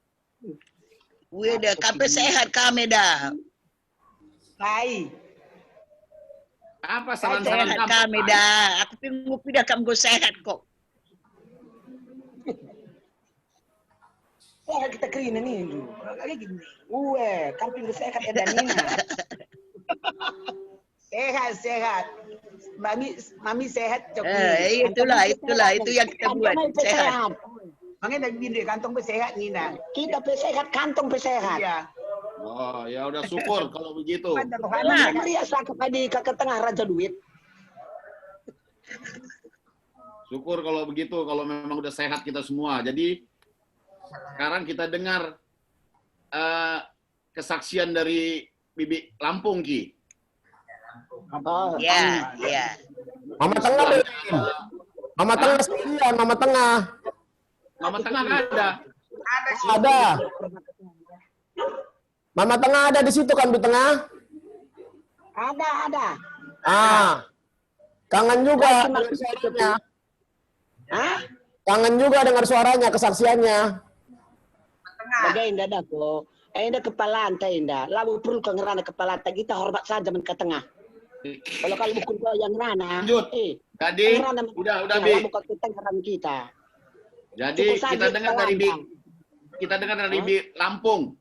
Udah, kape sehat kami dah. Hai. Apa saran-saran kamu? Kami dah. Aku pingu pindah kamu sehat kok. Sehat kita kerina nih. Kayak gini. Kamping sehat ada Nina. Sehat. Mami sehat. Itulah itu yang kita buat. Sehat. Makanya gini, kantong sehat Nina. Kita sehat, kantong sehat. Iya. Oh, ya udah syukur kalau begitu. Maria sakit tadi kakak tengah raja duit. Syukur kalau begitu, kalau memang udah sehat kita semua. Jadi sekarang kita dengar kesaksian dari Bibi Lampung, Ki. Iya. Mama tengah deh. Mama tengah sekalian, Mama tengah. Mama tengah nggak ada. Ada. Mama tengah ada di situ kan di tengah? Ada. Kangen juga dengar suaranya. Kangen juga dengar suaranya, kesaksiannya. Bagai indah dah kok. Indah kepala anta indah. Lalu perlu ke ngerana kepala anta kita hormat saja men ke tengah. Kalau bukan kau yang ngerana. Jadi udah Bi. Lalu ke tengah kita. Jadi kita dengar dari Bi Lampung. Kita dengar dari Lampung.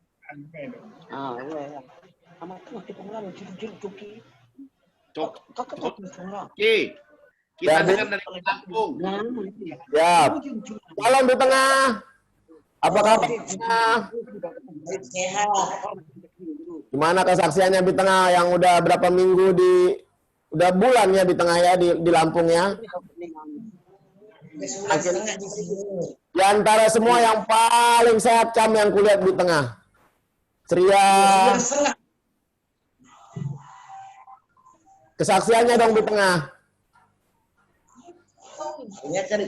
Ya. Salam di tengah. Apa kabar? Gimana kesaksiannya di tengah yang udah berapa minggu udah bulan ya di tengah ya di Lampung ya? Di antara semua yang paling sehat Cam yang kulihat di tengah. Ceria. Kesaksiannya dong di tengah. Ini kan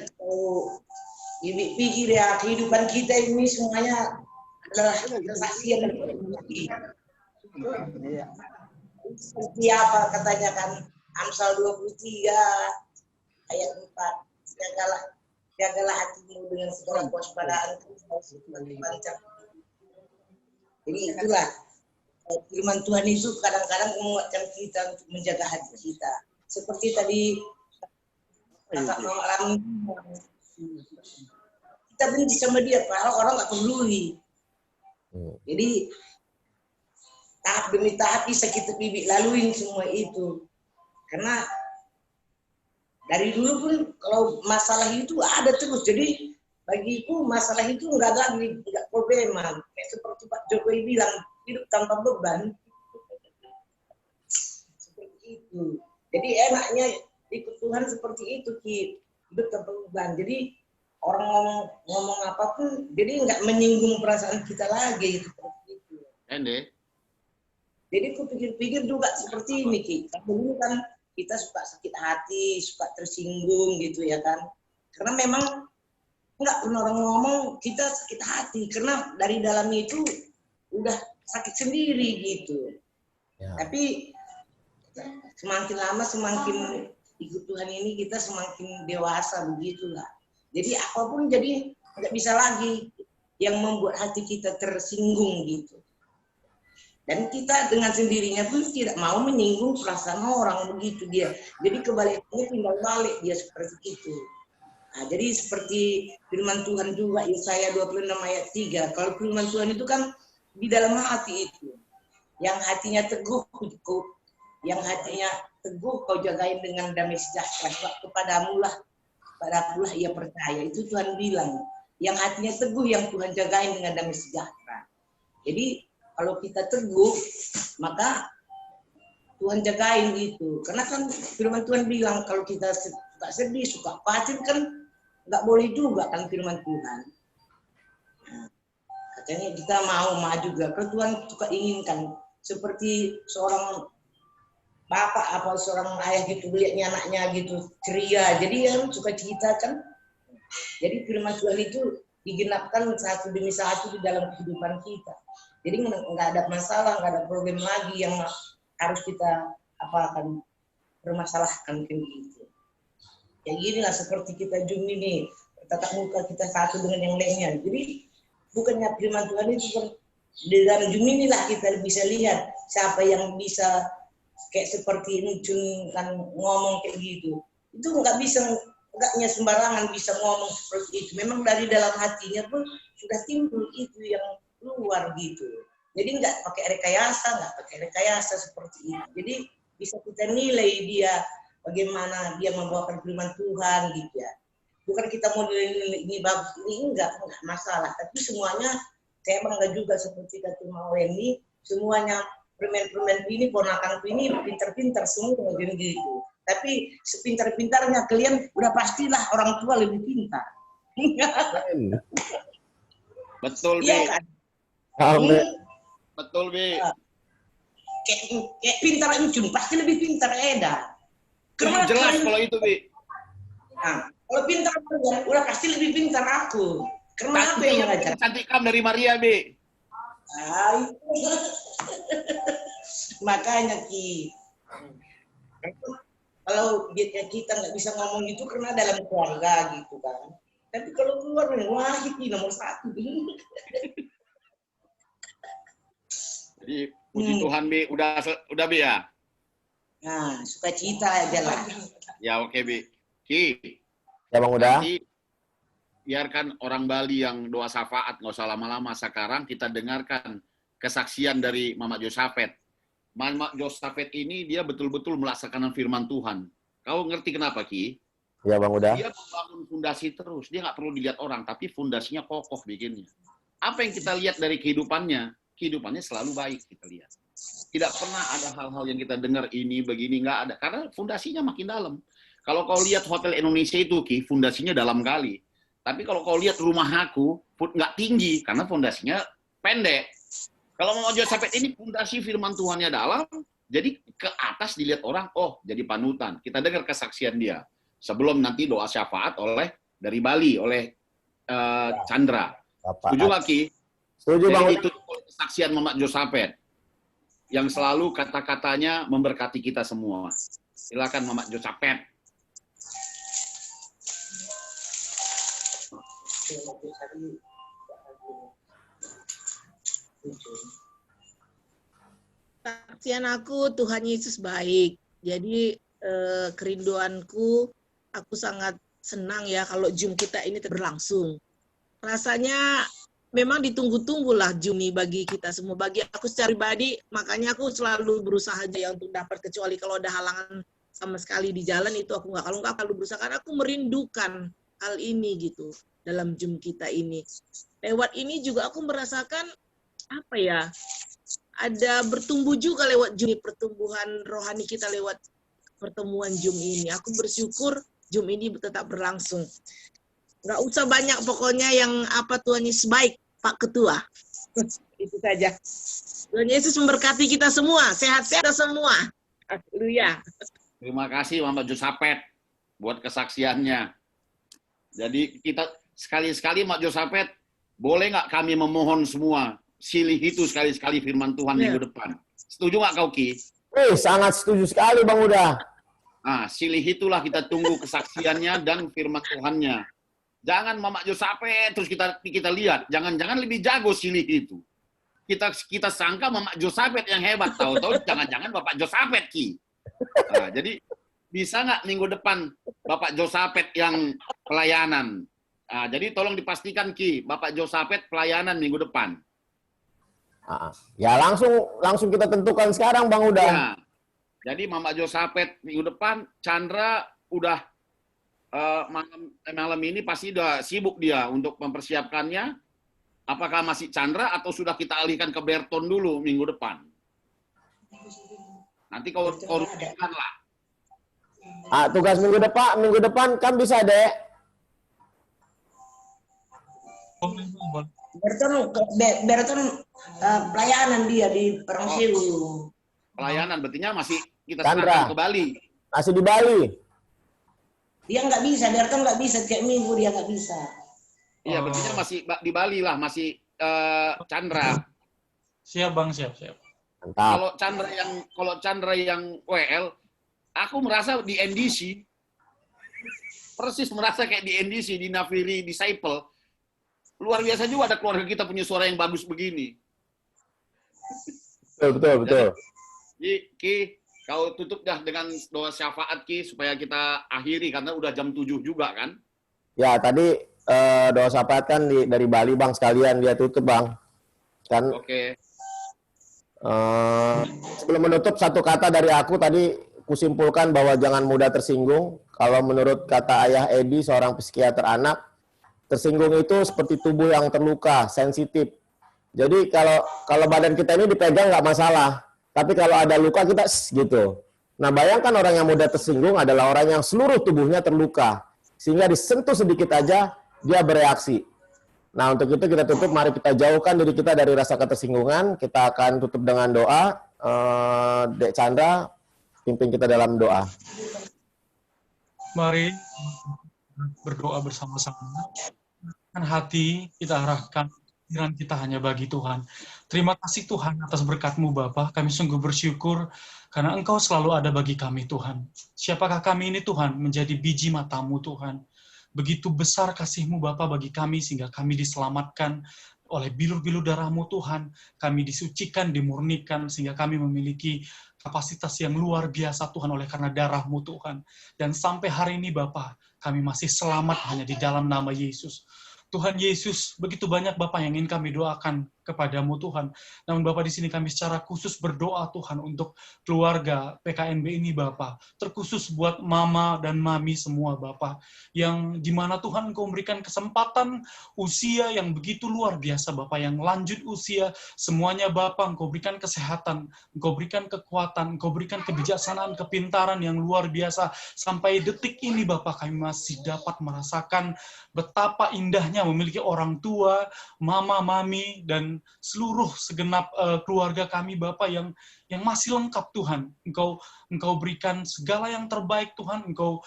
ini pikir ya kehidupan kita ini semuanya adalah kesaksian dari seperti apa katanya kan Amsal 23 ayat 4 jagalah hatimu dengan segala kewaspadaan. Jadi itulah firman Tuhan itu kadang-kadang menguatkan kita untuk menjaga hati kita. Seperti tadi kata malam kita benci sama dia, padahal orang nggak peduli. Jadi tahap demi tahap bisa kita bibit laluin semua itu. Karena dari dulu pun kalau masalah itu ada terus. Jadi bagiku masalah itu nggak probleman. Kayak seperti Pak Jokowi bilang, hidup tanpa beban. Seperti itu. Jadi enaknya ikut Tuhan seperti itu, hidup tanpa beban. Jadi orang ngomong apapun, jadi nggak menyinggung perasaan kita lagi seperti itu. Jadi aku pikir-pikir juga seperti ini, Ki. Dulu kan kita suka sakit hati, suka tersinggung gitu ya kan. Karena memang nggak pernah orang ngomong kita sakit hati, karena dari dalam itu udah sakit sendiri gitu. Ya. Tapi semakin lama semakin ikut Tuhan ini kita semakin dewasa begitulah. Jadi apapun jadi nggak bisa lagi yang membuat hati kita tersinggung gitu. Dan kita dengan sendirinya pun tidak mau menyinggung perasaan orang begitu dia. Jadi kebalikannya tinggal balik dia seperti itu. Nah, jadi seperti firman Tuhan juga Yesaya 26 ayat 3. Kalau firman Tuhan itu kan di dalam hati itu. Yang hatinya teguh kau jagain dengan damai sejahtera. Sebab kepadakulah ia percaya. Itu Tuhan bilang. Yang hatinya teguh yang Tuhan jagain dengan damai sejahtera. Jadi kalau kita teguh, maka Tuhan jagain gitu. Karena kan firman Tuhan bilang kalau kita suka sedih, suka khawatir kan nggak boleh juga kan firman Tuhan. Nah, katanya kita mau juga. Kalau Tuhan suka inginkan seperti seorang bapak apa seorang ayah gitu lihatnya anaknya gitu ceria. Jadi yang suka cerita kan. Jadi firman Tuhan itu digenapkan satu demi satu di dalam kehidupan kita. Jadi nggak ada masalah, nggak ada problem lagi yang harus kita akan permasalahkan kan gitu. Kayak gini lah seperti kita Zoom ini, tatap muka kita satu dengan yang lainnya. Jadi bukannya firman Tuhan itu di dalam Zoom inilah kita bisa lihat siapa yang bisa kayak seperti ini kan ngomong kayak gitu. Itu enggaknya sembarangan bisa ngomong seperti itu. Memang dari dalam hatinya pun sudah timbul itu yang luar gitu. Jadi nggak pakai rekayasa seperti itu. Jadi bisa kita nilai dia bagaimana dia membawakan firman Tuhan gitu ya. Bukan kita mau nilai ini bagus, ini enggak masalah. Tapi semuanya saya bangga juga seperti kata Maweni, semuanya permen-permen ini ponakanku ini pintar-pintar semua gitu. Tapi sepintar-pintarnya kalian udah pastilah orang tua lebih pintar. Betul, iya kan? Betul, Bi. Kayak pintar Encun, pasti lebih pintar Eda. Karena jelas kalau itu, Bi. Nah, kalau pintar udah pasti lebih pintar aku. Karena apa yang mengajar? Cantik kamu dari Maria, Bi. Makanya Ki. Kalau kita nggak bisa ngomong gitu karena dalam keluarga gitu kan. Tapi kalau keluar wah itu nomor 1. Jadi puji Tuhan Bi, udah Bi ya? Nah, sukacita aja lah. Ya oke Bi. Ki. Ya Bang udah. Nanti biarkan orang Bali yang doa syafaat, nggak usah lama-lama. Sekarang kita dengarkan kesaksian dari Mama Josaphat. Mama Josaphat ini dia betul-betul melaksanakan firman Tuhan. Kau ngerti kenapa Ki? Ya Bang udah. Dia membangun fondasi terus. Dia nggak perlu dilihat orang, tapi fondasinya kokoh bikinnya. Apa yang kita lihat dari kehidupannya? Kehidupannya selalu baik kita lihat. Tidak pernah ada hal-hal yang kita dengar ini begini, nggak ada. Karena fondasinya makin dalam. Kalau kau lihat Hotel Indonesia itu Ki, fondasinya dalam kali. Tapi kalau kau lihat rumah aku, nggak tinggi karena fondasinya pendek. Kalau Mama Josaphat ini fondasi firman Tuhannya dalam, jadi ke atas dilihat orang, oh jadi panutan. Kita dengar kesaksian dia. Sebelum nanti doa syafaat dari Bali, oleh Chandra. Setuju lagi? Setuju Bang. Itu kesaksian Mama Josaphat yang selalu kata-katanya memberkati kita semua. Silakan Mama Josaphat. Kesaksian aku, Tuhan Yesus baik. Jadi kerinduanku, aku sangat senang ya kalau Zoom kita ini berlangsung. Rasanya memang ditunggu-tunggulah Zoom ini bagi kita semua. Bagi aku secara pribadi, makanya aku selalu berusaha aja ya untuk dapat, kecuali kalau ada halangan sama sekali di jalan itu aku nggak. Kalau nggak, aku berusaha karena aku merindukan hal ini gitu dalam Zoom kita ini. Lewat ini juga aku merasakan apa ya? Ada bertumbuh juga lewat Zoom, pertumbuhan rohani kita lewat pertemuan Zoom ini. Aku bersyukur Zoom ini tetap berlangsung. Nggak usah banyak pokoknya yang apa, Tuhan Yesus baik, Pak Ketua. Itu saja. Tuhan Yesus memberkati kita semua, sehat-sehat semua. Haleluya. Terima kasih Mama Josaphat buat kesaksiannya. Jadi kita sekali-sekali Mak Josaphat, boleh nggak kami memohon semua, silih itu sekali-sekali firman Tuhan minggu depan. Setuju nggak kau Ki? Sangat setuju sekali Bang udah. Nah, silih itulah kita tunggu kesaksiannya dan firman Tuhannya. Jangan Mama Josaphat terus kita lihat, jangan-jangan lebih jago silih itu. Kita sangka Mama Josaphat yang hebat, tahu-tahu jangan-jangan Bapak Josaphat Ki. Nah, jadi bisa nggak minggu depan Bapak Josaphat yang pelayanan? Nah, jadi tolong dipastikan Ki, Bapak Josaphat pelayanan minggu depan. Ya langsung kita tentukan sekarang Bang udah. Ya. Jadi Mama Josaphat minggu depan, Chandra udah malam ini pasti udah sibuk dia untuk mempersiapkannya. Apakah masih Chandra atau sudah kita alihkan ke Berton dulu minggu depan? Nanti kau rumuskan lah. Tugas minggu depan kan bisa deh. Berton pelayanan dia di Perangsiu. Pelayanan, berarti masih kita Chandra serahkan ke Bali. Masih di Bali. Dia nggak bisa, Berton nggak bisa, tiap minggu dia nggak bisa. Iya, berarti masih di Bali lah, masih Chandra. Siap Bang, siap. Mantap. Kalau Chandra yang WL, aku merasa di NDC, persis merasa kayak di NDC, di Naviri Disciple. Luar biasa juga ada keluarga kita punya suara yang bagus begini. Betul. Jadi, Ki, kau tutup dah dengan doa syafaat Ki, supaya kita akhiri, karena udah jam 7 juga kan? Ya, tadi doa syafaat kan dari Bali Bang, sekalian dia tutup Bang. Kan. Oke. Sebelum menutup, satu kata dari aku tadi, kusimpulkan bahwa jangan mudah tersinggung. Kalau menurut kata Ayah Edi, seorang psikiater anak, tersinggung itu seperti tubuh yang terluka, sensitif. Jadi kalau badan kita ini dipegang nggak masalah, tapi kalau ada luka kita gitu. Nah bayangkan orang yang mudah tersinggung adalah orang yang seluruh tubuhnya terluka, sehingga disentuh sedikit aja dia bereaksi. Nah untuk itu kita tutup, mari kita jauhkan diri kita dari rasa ketersinggungan. Kita akan tutup dengan doa. Dek Chandra, pimpin kita dalam doa. Mari berdoa bersama-sama. Hati kita arahkan, pikiran kita hanya bagi Tuhan. Terima kasih Tuhan atas berkat-Mu Bapa. Kami sungguh bersyukur karena Engkau selalu ada bagi kami Tuhan. Siapakah kami ini Tuhan? Menjadi biji mata-Mu Tuhan. Begitu besar kasih-Mu Bapa bagi kami sehingga kami diselamatkan oleh bilur-bilur darah-Mu Tuhan, kami disucikan, dimurnikan, sehingga kami memiliki kapasitas yang luar biasa Tuhan oleh karena darah-Mu Tuhan. Dan sampai hari ini Bapa, kami masih selamat hanya di dalam nama Yesus. Tuhan Yesus, begitu banyak Bapak yang ingin kami doakan kepadamu Tuhan. Namun Bapak di sini kami secara khusus berdoa Tuhan untuk keluarga PKNB ini Bapak. Terkhusus buat mama dan mami semua Bapak. Yang dimana Tuhan Engkau memberikan kesempatan usia yang begitu luar biasa Bapak. Yang lanjut usia, semuanya Bapak Engkau berikan kesehatan, Engkau berikan kekuatan, Engkau berikan kebijaksanaan, kepintaran yang luar biasa. Sampai detik ini Bapak kami masih dapat merasakan betapa indahnya memiliki orang tua, mama, mami, dan seluruh segenap keluarga kami Bapak yang masih lengkap Tuhan. Engkau berikan segala yang terbaik Tuhan, Engkau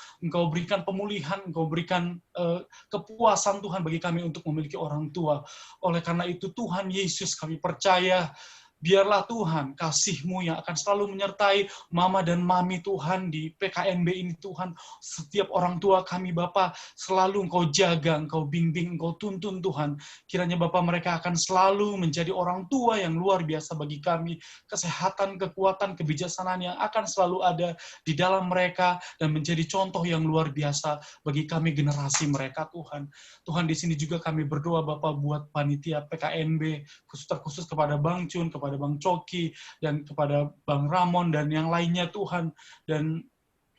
berikan pemulihan, Engkau berikan kepuasan Tuhan bagi kami untuk memiliki orang tua. Oleh karena itu Tuhan Yesus kami percaya, biarlah Tuhan kasih-Mu yang akan selalu menyertai mama dan mami Tuhan di PKNB ini Tuhan. Setiap orang tua kami Bapa selalu Engkau jaga, Engkau bimbing, Engkau tuntun Tuhan. Kiranya Bapa mereka akan selalu menjadi orang tua yang luar biasa bagi kami. Kesehatan, kekuatan, kebijaksanaan yang akan selalu ada di dalam mereka dan menjadi contoh yang luar biasa bagi kami generasi mereka Tuhan. Tuhan di sini juga kami berdoa Bapa buat panitia PKNB, terkhusus kepada Bang Cun, kepada Bang Coki, dan kepada Bang Ramon, dan yang lainnya Tuhan. Dan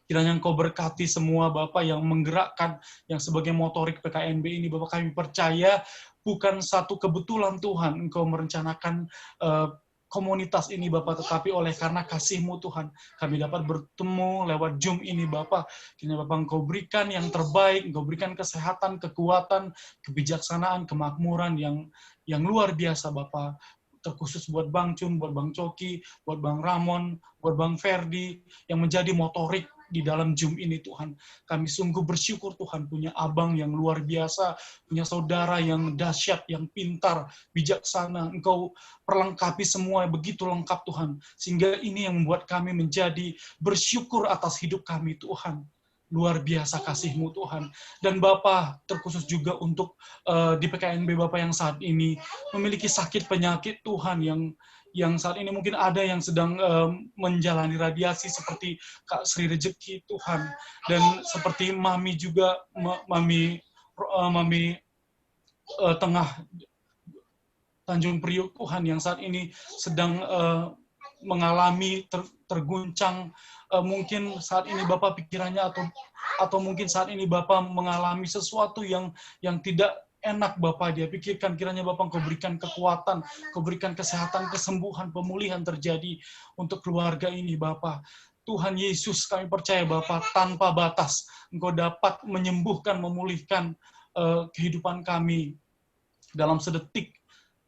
kiranya Engkau berkati semua Bapak yang menggerakkan, yang sebagai motorik PKNB ini, Bapak kami percaya bukan satu kebetulan Tuhan, Engkau merencanakan komunitas ini Bapak, tetapi oleh karena kasih-Mu Tuhan, kami dapat bertemu lewat Zoom ini Bapak. Kiranya Bapak Engkau berikan yang terbaik, Engkau berikan kesehatan, kekuatan, kebijaksanaan, kemakmuran yang luar biasa Bapak. Terkhusus buat Bang Cun, buat Bang Coki, buat Bang Ramon, buat Bang Ferdi, yang menjadi motorik di dalam Zoom ini Tuhan. Kami sungguh bersyukur Tuhan punya abang yang luar biasa, punya saudara yang dahsyat, yang pintar, bijaksana. Engkau perlengkapi semua begitu lengkap Tuhan. Sehingga ini yang membuat kami menjadi bersyukur atas hidup kami Tuhan. Luar biasa kasih-Mu Tuhan. Dan Bapa terkhusus juga untuk di PKNB Bapa yang saat ini memiliki sakit penyakit Tuhan yang saat ini mungkin ada yang sedang menjalani radiasi seperti Kak Sri Rejeki Tuhan, dan seperti Mami juga, Mami Tengah Tanjung Priuk Tuhan yang saat ini sedang mengalami terguncang. Mungkin saat ini Bapak pikirannya atau mungkin saat ini Bapak mengalami sesuatu yang tidak enak Bapak dia pikirkan. Kiranya Bapak Engkau berikan kekuatan, Engkau berikan kesehatan, kesembuhan, pemulihan terjadi untuk keluarga ini Bapak. Tuhan Yesus kami percaya Bapak tanpa batas Engkau dapat menyembuhkan, memulihkan kehidupan kami dalam sedetik,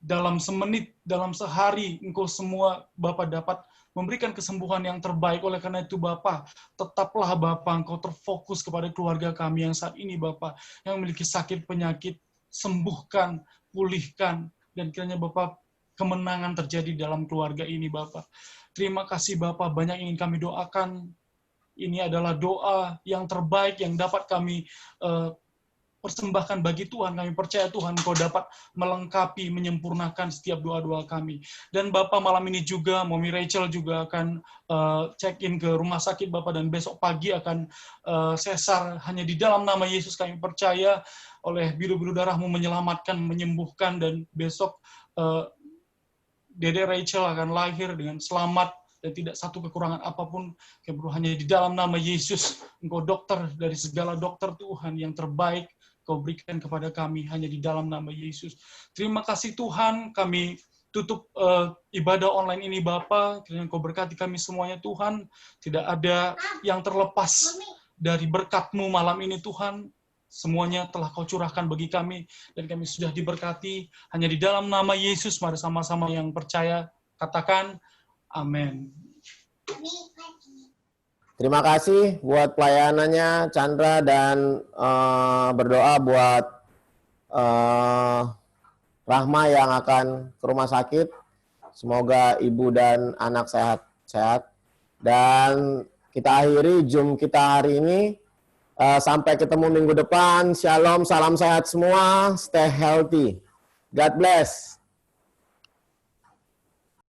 dalam semenit, dalam sehari. Engkau semua Bapak dapat memberikan kesembuhan yang terbaik. Oleh karena itu Bapak, tetaplah Bapak Engkau terfokus kepada keluarga kami yang saat ini Bapak, yang memiliki sakit penyakit, sembuhkan, pulihkan, dan kiranya Bapak kemenangan terjadi dalam keluarga ini Bapak. Terima kasih Bapak, banyak ingin kami doakan. Ini adalah doa yang terbaik yang dapat kami persembahkan bagi Tuhan. Kami percaya Tuhan Engkau dapat melengkapi, menyempurnakan setiap doa-doa kami. Dan Bapak malam ini juga, Mami Rachel juga akan check-in ke rumah sakit Bapak, dan besok pagi akan sesar. Hanya di dalam nama Yesus kami percaya oleh biru-biru darah-Mu menyelamatkan, menyembuhkan, dan besok Dede Rachel akan lahir dengan selamat dan tidak satu kekurangan apapun. Hanya di dalam nama Yesus, Engkau dokter dari segala dokter Tuhan yang terbaik, Kau berikan kepada kami hanya di dalam nama Yesus. Terima kasih Tuhan, kami tutup ibadah online ini Bapa. Kiranya Kau berkati kami semuanya Tuhan. Tidak ada yang terlepas dari berkat-Mu malam ini Tuhan. Semuanya telah Kau curahkan bagi kami, dan kami sudah diberkati. Hanya di dalam nama Yesus, mari sama-sama yang percaya katakan amin. Terima kasih buat pelayanannya Chandra, dan berdoa buat Rahma yang akan ke rumah sakit. Semoga ibu dan anak sehat-sehat. Dan kita akhiri Zoom kita hari ini. Sampai ketemu minggu depan. Shalom, salam sehat semua. Stay healthy. God bless.